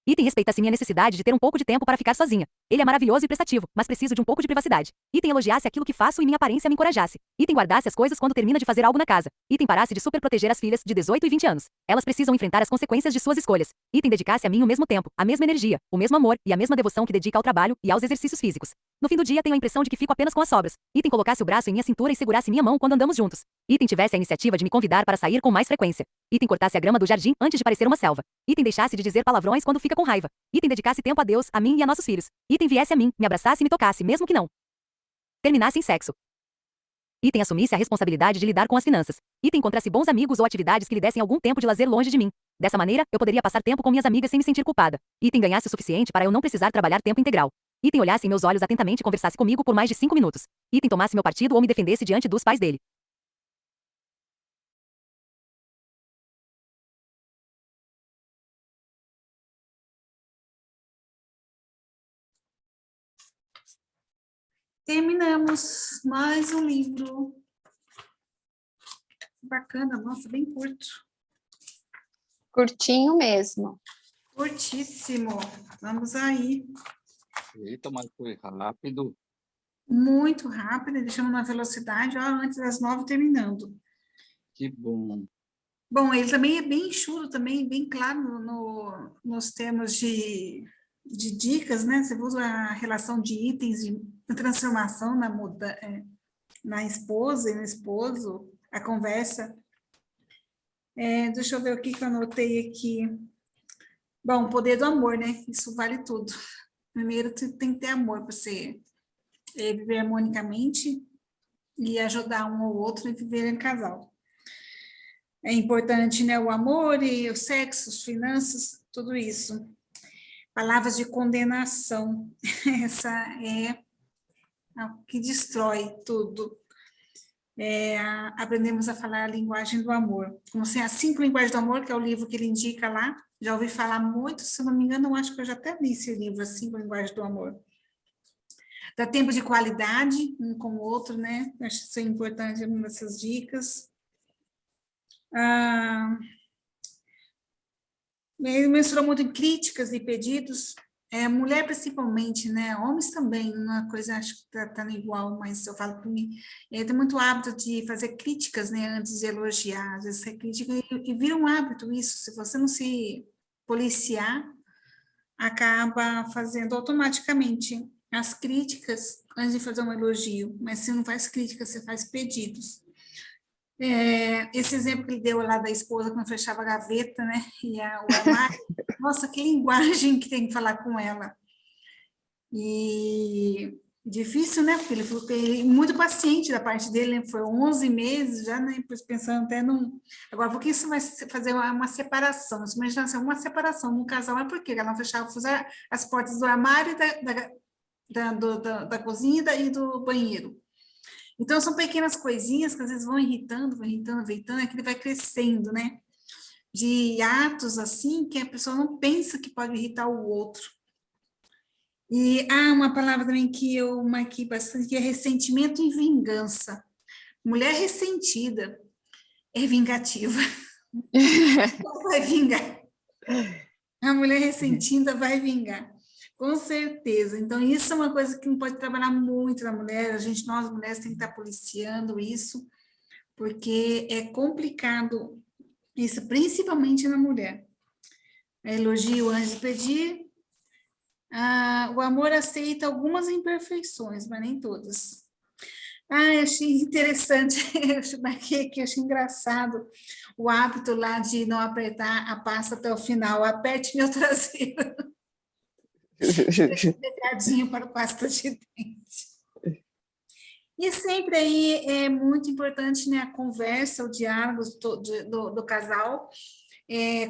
Item respeitasse minha necessidade de ter um pouco de tempo para ficar sozinha. Ele é maravilhoso e prestativo, mas preciso de um pouco de privacidade. Item elogiasse aquilo que faço e minha aparência me encorajasse. Item guardasse as coisas quando termina de fazer algo na casa. Item parasse de super proteger as filhas de 18 e 20 anos. Elas precisam enfrentar as consequências de suas escolhas. Item dedicasse a mim o mesmo tempo, a mesma energia, o mesmo amor e a mesma devoção que dedica ao trabalho e aos exercícios físicos. No fim do dia tenho a impressão de que fico apenas com as sobras. Item colocasse o braço em minha cintura e segurasse minha mão quando andamos juntos. Item tivesse a iniciativa de me convidar para sair com mais frequência. Item cortasse a grama do jardim antes de parecer uma selva. Item deixasse de dizer palavrões quando fica com raiva. Item dedicasse tempo a Deus, a mim e a nossos filhos. Item viesse a mim, me abraçasse e me tocasse, mesmo que não terminasse em sexo. Item assumisse a responsabilidade de lidar com as finanças. Item encontrasse bons amigos ou atividades que lhe dessem algum tempo de lazer longe de mim. Dessa maneira, eu poderia passar tempo com minhas amigas sem me sentir culpada. Item ganhasse o suficiente para eu não precisar trabalhar tempo integral. Item olhasse em meus olhos atentamente e conversasse comigo por mais de 5 minutos. Item tomasse meu partido ou me defendesse diante dos pais dele. Terminamos mais um livro. Bacana, nossa, bem curto. Curtinho mesmo. Curtíssimo. Vamos aí. Eita, mas foi rápido. Muito rápido, deixamos na velocidade, ó, antes das 9 terminando. Que bom. Bom, ele também é bem enxuto, também bem claro nos termos de dicas, né? Você usa a relação de itens de transformação na esposa e no esposo, a conversa. Deixa eu ver o que eu anotei aqui. Bom, o poder do amor, né? Isso vale tudo. Primeiro, você tem que ter amor para você viver harmonicamente e ajudar um ao outro e viver em casal. É importante, né, o amor e o sexo, as finanças, tudo isso. Palavras de condenação, essa é a que destrói tudo. Aprendemos a falar a linguagem do amor. Como assim, as 5 linguagens do amor, que é o livro que ele indica lá, já ouvi falar muito, se não me engano, eu acho que eu já até li esse livro, as 5 linguagens do amor. Dá tempo de qualidade, um com o outro, né? Acho que isso é importante, uma dessas dicas. Ele mencionou muito em críticas e pedidos, mulher principalmente, né? Homens também, uma coisa acho que tá igual, mas eu falo para mim, tem muito hábito de fazer críticas, né? Antes de elogiar, às vezes é crítica e vira um hábito isso, se você não se policiar, acaba fazendo automaticamente as críticas antes de fazer um elogio, mas se não faz críticas, você faz pedidos. Esse exemplo que ele deu lá da esposa que não fechava a gaveta, né? E o armário, nossa, que linguagem que tem que falar com ela. E difícil, né? Porque ele falou que ele muito paciente da parte dele, né? Foi 11 meses já, né? Pensando até num. Agora, por que isso vai fazer uma separação? Você imagina assim, uma separação num casal, mas por quê? Ela não fechava as portas do armário, da cozinha e do banheiro. Então, são pequenas coisinhas que às vezes vão irritando, é que ele vai crescendo, né? De atos assim que a pessoa não pensa que pode irritar o outro. E uma palavra também que eu marquei bastante, que é ressentimento e vingança. Mulher ressentida é vingativa. Vai vingar. A mulher ressentida vai vingar. Com certeza. Então, isso é uma coisa que não pode trabalhar muito na mulher. Nós mulheres, tem que estar policiando isso, porque é complicado isso, principalmente na mulher. Elogio antes de pedir. O amor aceita algumas imperfeições, mas nem todas. Achei interessante, eu marquei aqui, achei engraçado o hábito lá de não apertar a pasta até o final. Aperte meu traseiro. Recadinho para pasta de dente. E sempre aí é muito importante, né, a conversa, o diálogo do casal,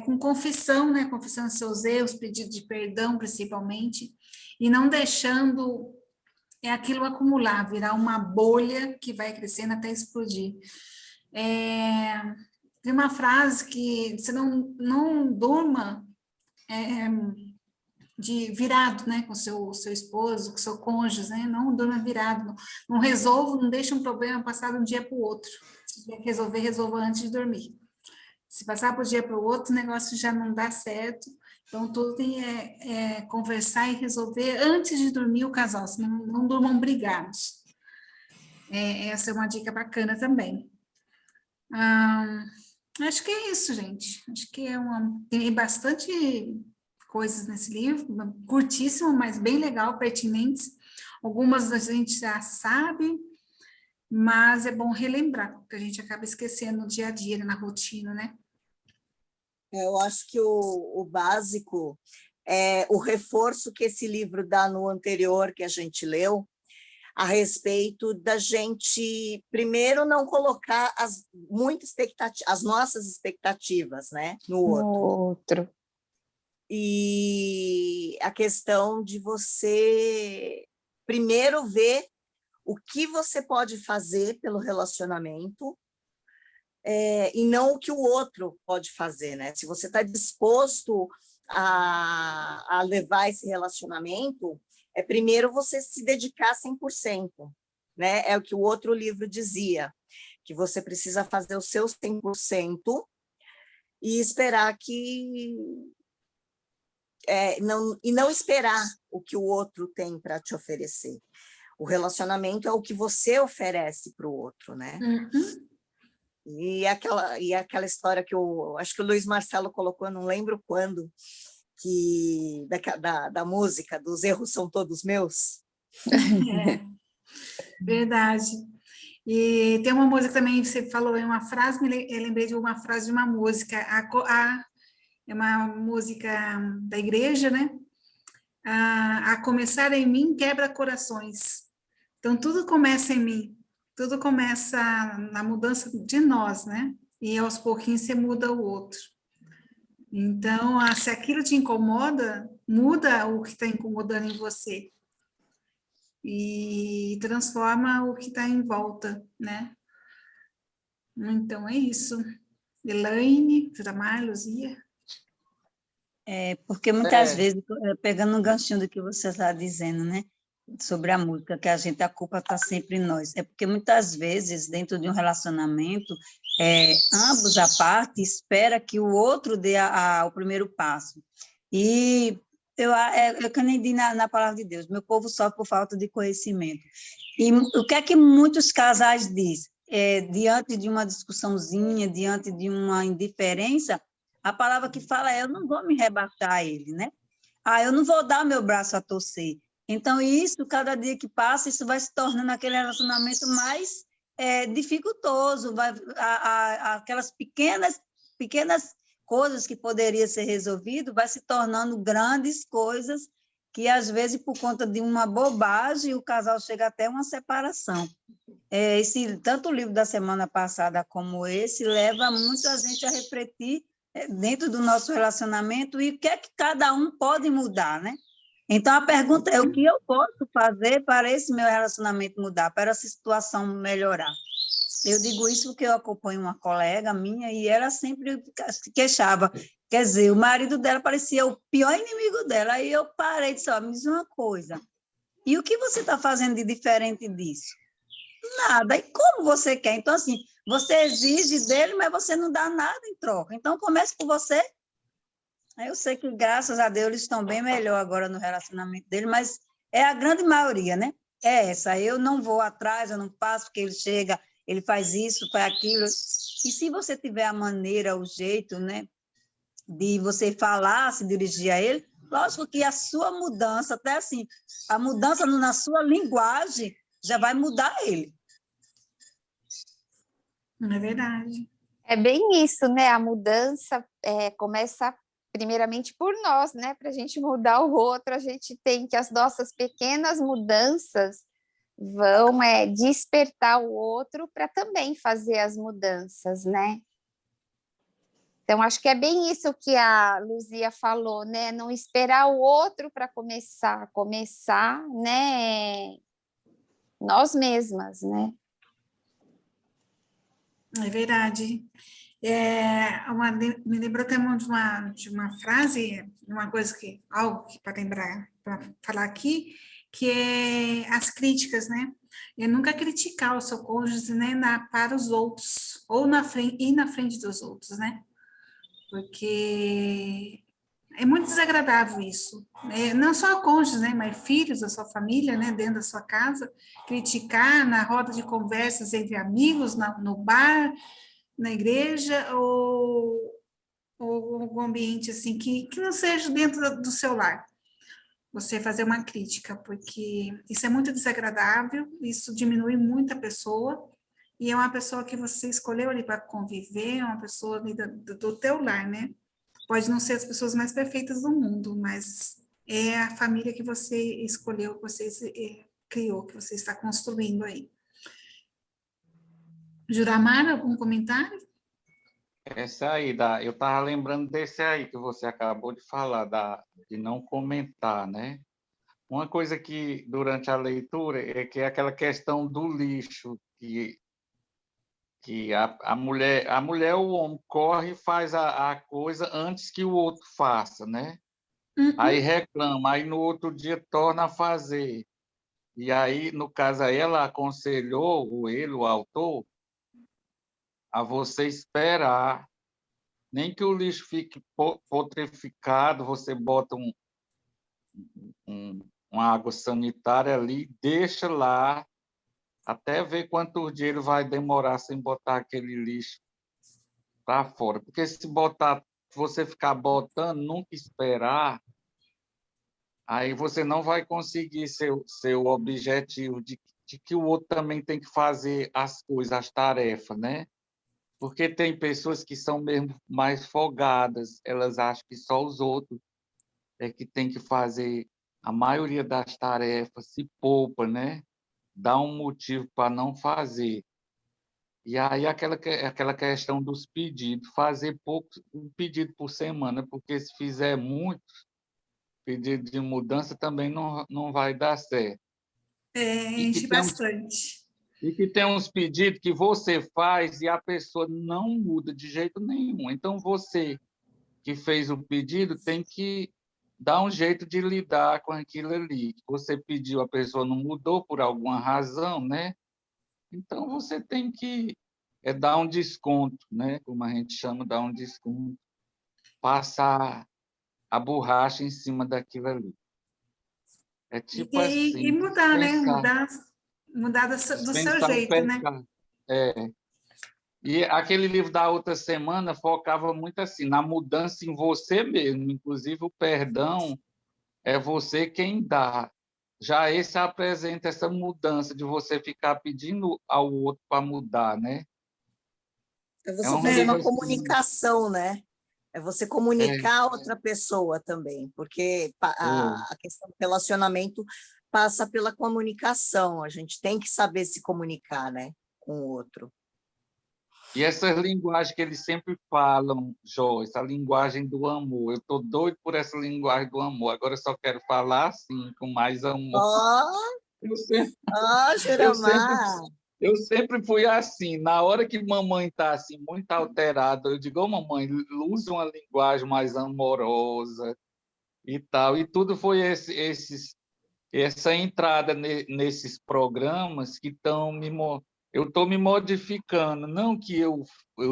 com confissão, né, confissando seus erros, pedido de perdão, principalmente, e não deixando aquilo acumular, virar uma bolha que vai crescendo até explodir. Tem uma frase que você não durma de virado, né, com seu esposo, com seu cônjuge, né, não durma virado, não resolva, não deixa um problema passar de um dia para o outro. Se tiver que resolver, resolva antes de dormir. Se passar para o dia para o outro, o negócio já não dá certo. Então, tudo tem conversar e resolver antes de dormir o casal, senão não durmam brigados. Essa é uma dica bacana também. Acho que é isso, gente. Acho que tem bastante coisas nesse livro, curtíssimo, mas bem legal, pertinentes. Algumas a gente já sabe, mas é bom relembrar, porque a gente acaba esquecendo no dia a dia, na rotina, né? Eu acho que o básico é o reforço que esse livro dá no anterior que a gente leu, a respeito da gente, primeiro, não colocar as nossas expectativas, né, no outro. E a questão de você, primeiro, ver o que você pode fazer pelo relacionamento, e não o que o outro pode fazer, né? Se você está disposto a levar esse relacionamento, primeiro você se dedicar 100%, né? É o que o outro livro dizia, que você precisa fazer o seu 100% e esperar não esperar o que o outro tem para te oferecer. O relacionamento é o que você oferece para o outro, né? Uhum. E aquela história que acho que o Luiz Marcelo colocou, eu não lembro quando, da música, dos erros são todos meus. Verdade. E tem uma música também, você falou em uma frase, eu lembrei de uma frase de uma música, é uma música da igreja, né? A começar em mim quebra corações. Então, tudo começa em mim, tudo começa na mudança de nós, né? E aos pouquinhos você muda o outro. Então, se aquilo te incomoda, muda o que está incomodando em você. E transforma o que está em volta, né? Então, é isso. Elaine, Jamar, Luzia. Porque muitas vezes, pegando um ganchinho do que você está dizendo, né? Sobre a música, que a culpa está sempre em nós. É porque muitas vezes, dentro de um relacionamento, ambos a parte espera que o outro dê o primeiro passo. E eu que nem digo na palavra de Deus, meu povo sofre por falta de conhecimento. E o que é que muitos casais dizem? Diante de uma discussãozinha, diante de uma indiferença, a palavra que fala é: eu não vou me rebaixar a ele, né? Eu não vou dar meu braço a torcer. Então, isso, cada dia que passa, isso vai se tornando aquele relacionamento mais dificultoso, aquelas pequenas coisas que poderiam ser resolvidas, vai se tornando grandes coisas que, às vezes, por conta de uma bobagem, o casal chega até uma separação. Tanto o livro da semana passada como esse leva muito a gente a refletir dentro do nosso relacionamento e o que é que cada um pode mudar, né? Então, a pergunta é: o que eu posso fazer para esse meu relacionamento mudar, para essa situação melhorar? Eu digo isso porque eu acompanho uma colega minha e ela sempre se queixava. Quer dizer, o marido dela parecia o pior inimigo dela. Aí eu parei e disse: me diz uma coisa, e o que você está fazendo de diferente disso? Nada. E como você quer? Então, assim, você exige dele, mas você não dá nada em troca. Então, comece por você. Eu sei que, graças a Deus, eles estão bem melhor agora no relacionamento dele, mas é a grande maioria, né? É essa. Eu não vou atrás, eu não passo, porque ele chega, ele faz isso, faz aquilo. E se você tiver a maneira, o jeito, né, de você falar, se dirigir a ele, lógico que a sua mudança, até assim, a mudança na sua linguagem já vai mudar ele. É verdade. É bem isso, né? A mudança começa primeiramente por nós, né? Para a gente mudar o outro, a gente tem que as nossas pequenas mudanças vão despertar o outro para também fazer as mudanças, né? Então, acho que é bem isso que a Luzia falou, né? Não esperar o outro para começar, né? Nós mesmas, né? É verdade. Me lembrou até de uma frase, algo que para lembrar, para falar aqui, que é as críticas, né? É nunca criticar o seu cônjuge, né, para os outros, ou ir na frente dos outros, né? Porque é muito desagradável isso. Não só cônjuges, né, mas filhos da sua família, né, dentro da sua casa, criticar na roda de conversas entre amigos, no bar, na igreja, ou algum ambiente assim que não seja dentro do seu lar. Você fazer uma crítica, porque isso é muito desagradável, isso diminui muito a pessoa, e é uma pessoa que você escolheu ali para conviver, é uma pessoa ali do teu lar, né? Pode não ser as pessoas mais perfeitas do mundo, mas é a família que você escolheu, que você criou, que você está construindo aí. Juramar, algum comentário? Essa aí, eu estava lembrando desse aí que você acabou de falar, de não comentar, né? Uma coisa que, durante a leitura, é que é aquela questão do lixo, que a mulher ou o homem corre e faz a coisa antes que o outro faça, né? Aí reclama, aí no outro dia torna a fazer. E aí, no caso, aí ela aconselhou, o autor, a você esperar, nem que o lixo fique putreficado, você bota uma água sanitária ali, deixa lá, até ver quantos dias ele vai demorar sem botar aquele lixo para fora. Porque se você ficar botando, nunca esperar, aí você não vai conseguir seu objetivo de que o outro também tem que fazer as coisas, as tarefas, né? Porque tem pessoas que são mesmo mais folgadas, elas acham que só os outros é que tem que fazer a maioria das tarefas, se poupa, né? Dá um motivo para não fazer. E aí aquela questão dos pedidos, fazer um pedido por semana, porque se fizer muito pedido de mudança também não vai dar certo. Enche bastante. E que tem uns pedidos que você faz e a pessoa não muda de jeito nenhum. Então, você que fez o pedido tem que dar um jeito de lidar com aquilo ali. Você pediu, a pessoa não mudou por alguma razão, né? Então, você tem que dar um desconto, né? Como a gente chama, dar um desconto. Passar a borracha em cima daquilo ali. É tipo E assim, mudar, né? dispensar, Mudar do seu dispensar o jeito, né? pecado. É. E aquele livro da outra semana focava muito assim, na mudança em você mesmo, inclusive o perdão é você quem dá. Já esse apresenta essa mudança de você ficar pedindo ao outro para mudar, né? É É você um fazer livro uma assim, comunicação, né? É você é, comunicar a outra pessoa também, porque é. a questão do relacionamento passa pela comunicação. A gente tem que saber se comunicar, né, com o outro. E essa linguagem que eles sempre falam, Joyce, a linguagem do amor. Eu estou doido por essa linguagem do amor. Agora eu só quero falar assim, com mais amor. Ó, Eu sempre, ó, eu sempre, Juramar! eu sempre fui assim. Na hora que mamãe está assim, muito alterada, eu digo, ô, mamãe, use uma linguagem mais amorosa e tal. E tudo foi essa entrada nesses programas que estão eu estou me modificando. Não que eu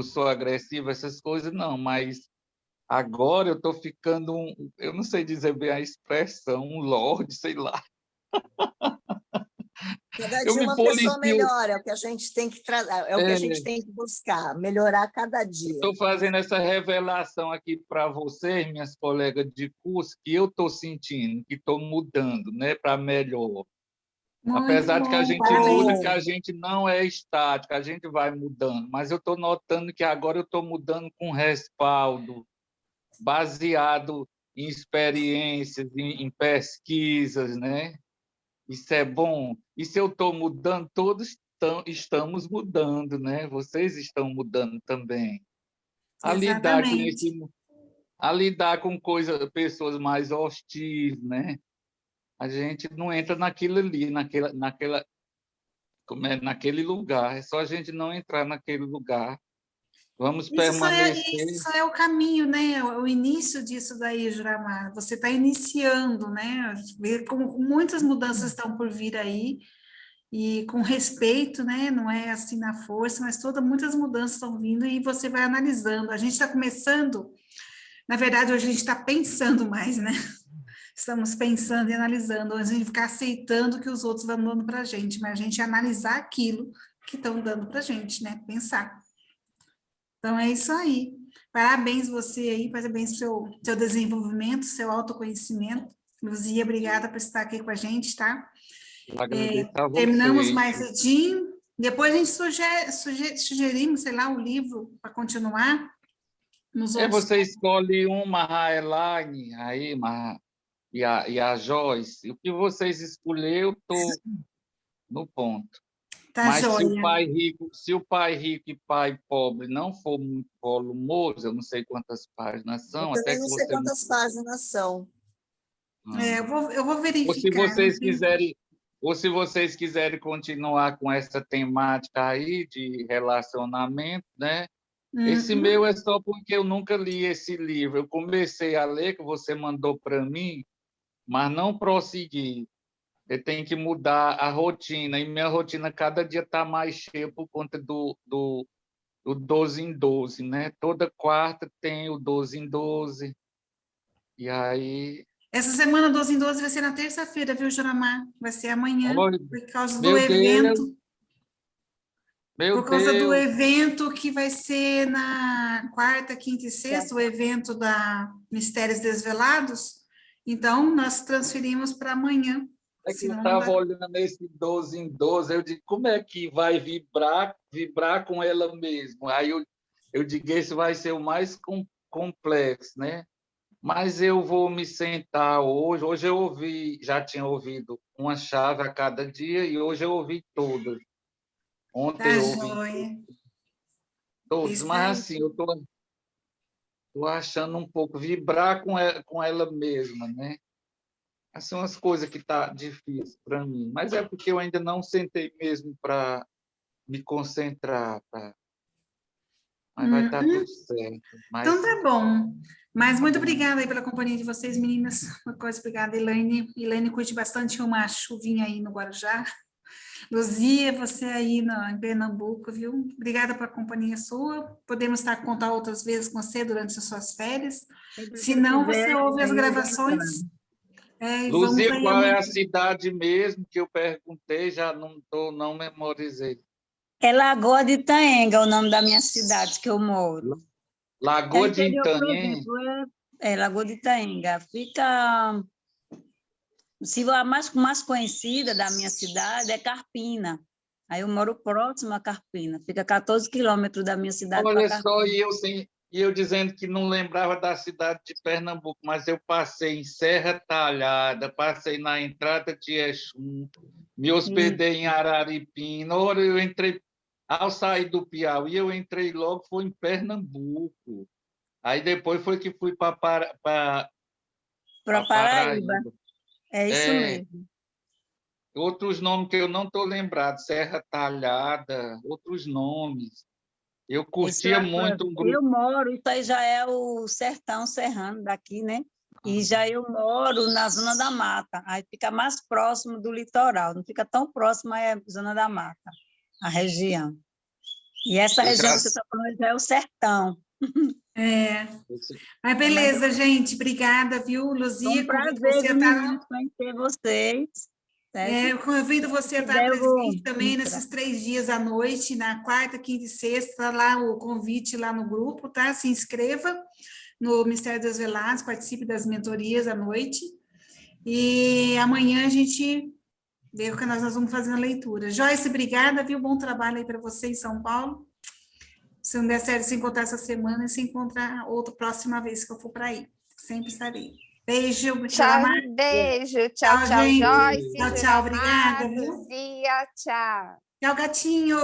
sou agressivo, essas coisas, não, mas agora eu estou ficando eu não sei dizer bem a expressão, um lorde, sei lá. Cada Eu dia me uma pessoa policio. melhor, é o que a gente tem que é o que a gente tem que buscar, melhorar cada dia. Estou fazendo essa revelação aqui para vocês, minhas colegas de curso, que eu estou sentindo que estou mudando, né, para melhor. Muito Apesar de que a bom, gente muda, que parabéns. a gente não é estático, a gente vai mudando. Mas eu estou notando que agora eu estou mudando com respaldo, baseado em experiências, em pesquisas, né? Isso é bom. E se eu estou mudando, todos estamos mudando, né? Vocês estão mudando também. A lidar com Exatamente. a lidar com pessoas mais hostis, né? A gente não entra naquilo ali, naquele lugar. É só a gente não entrar naquele lugar. Vamos Isso permanecer. só é o caminho, né? O início disso daí, Juramar. Você está iniciando, né? Vê como muitas mudanças estão por vir aí, e com respeito, né? Não é assim na força, mas muitas mudanças estão vindo e você vai analisando. A gente está começando, na verdade, hoje a gente está pensando mais, né? Estamos pensando e analisando, antes de ficar aceitando que os outros vão dando para a gente, mas a gente analisar aquilo que estão dando para a gente, né? Pensar. Então, é isso aí. Parabéns você aí, parabéns pelo seu desenvolvimento, seu autoconhecimento. Luzia, obrigada por estar aqui com a gente, tá? Eu agradeço a Terminamos vocês. mais cedinho. Depois a gente sugerimos, sei lá, um livro para continuar nos outros. Você escolhe uma, a Elaine, aí, e a Joyce. O que vocês escolherem, eu estou no ponto. Tá Mas joia. se o pai rico e pai pobre não for muito volumoso, eu não sei quantas páginas Eu são, até também que não sei você me... quantas páginas são. Eu vou Ou se verificar. vocês quiserem, ou se vocês quiserem continuar com essa temática aí de relacionamento, né? Esse Uhum. meu é só porque eu nunca li esse livro. Eu comecei a ler, que você mandou para mim, mas não prossegui. Eu tenho que mudar a rotina, e minha rotina cada dia está mais cheia por conta do 12 em 12, né? Toda quarta tem o 12 em 12, e aí... Essa semana 12 em 12 vai ser na terça-feira, viu, Joramar? Vai ser amanhã, Oi, por causa do meu Deus, evento. meu Por causa do Deus! evento que vai ser na quarta, quinta e sexta, o evento da Mistérios Desvelados. Então, nós transferimos para amanhã, É que eu senão não estava dá. olhando esse 12 em 12, eu digo, como é que vai vibrar com ela mesmo? Aí eu digo, esse vai ser o mais complexo, né? Mas eu vou me sentar hoje. Hoje eu já tinha ouvido uma chave a cada dia, e hoje eu ouvi todas. Ontem Tá eu ouvi joia. todas, Isso mas aí. assim, eu tô achando um pouco vibrar com ela mesma, né? Essas são as coisas que tá difícil para mim, mas é porque eu ainda não sentei mesmo para me concentrar, tá? Mas vai estar tudo Uhum. certo. Então, Mas tá bom. Mas muito obrigada aí pela companhia de vocês, meninas. Uma coisa, obrigada, Elaine. Elaine, curte bastante uma chuvinha aí no Guarujá. Luzia, você aí em Pernambuco, viu? Obrigada pela companhia sua. Podemos estar contar outras vezes com você durante as suas férias. Sempre Se que não, quiser, você ouve as aí eu vou gravações. entrando. E vamos Luzia, aí qual é amanhã. a cidade mesmo que eu perguntei? Já não memorizei. É Lagoa de Itaenga, o nome da minha cidade que eu moro. É Lagoa de interior, por Itanhém. exemplo, Lagoa de Itaenga. Fica, se a mais conhecida da minha cidade é Carpina. Aí eu moro próximo a Carpina. Fica 14 quilômetros da minha cidade para Olha só, Carpina. e eu dizendo que não lembrava da cidade de Pernambuco, mas eu passei em Serra Talhada, passei na entrada de Exum, me hospedei em Araripina. Ora, eu entrei, ao sair do Piauí, eu entrei logo, foi em Pernambuco. Aí depois foi que fui para Para Paraíba. Paraíba. É isso É, mesmo. outros nomes que eu não estou lembrado, Serra Talhada, outros nomes. Eu Isso curtia muito um eu grupo. moro, isso aí já é o sertão serrano daqui, né? E já eu moro na Zona da Mata, aí fica mais próximo do litoral, não fica tão próximo, é a Zona da Mata, a região. E essa Eu região já, que você está falando já é o sertão. Mas É mais beleza, gente. Obrigada, viu, foi um Luzia? Convido prazer, você a viu, estar. meninos, conhecer vocês, certo? Eu convido Se você a estar quiser, eu vou presente também entrar. nesses 3 dias à noite, na quarta, quinta e sexta, lá o convite lá no grupo, tá? Se inscreva no Mistério das Veladas, participe das mentorias à noite. E amanhã a gente vê o que nós vamos fazer na leitura. Joyce, obrigada, viu? Bom trabalho aí para você em São Paulo. Se não der certo se encontrar essa semana, se encontrar outra próxima vez que eu for para aí. Sempre estarei. Beijo, Tchau, Gelamar. beijo. Tchau, Tchau, tchau, gente. Joyce, Tchau, tchau. Geramar, Obrigada, viu? Luzia, tchau. Tchau, gatinho.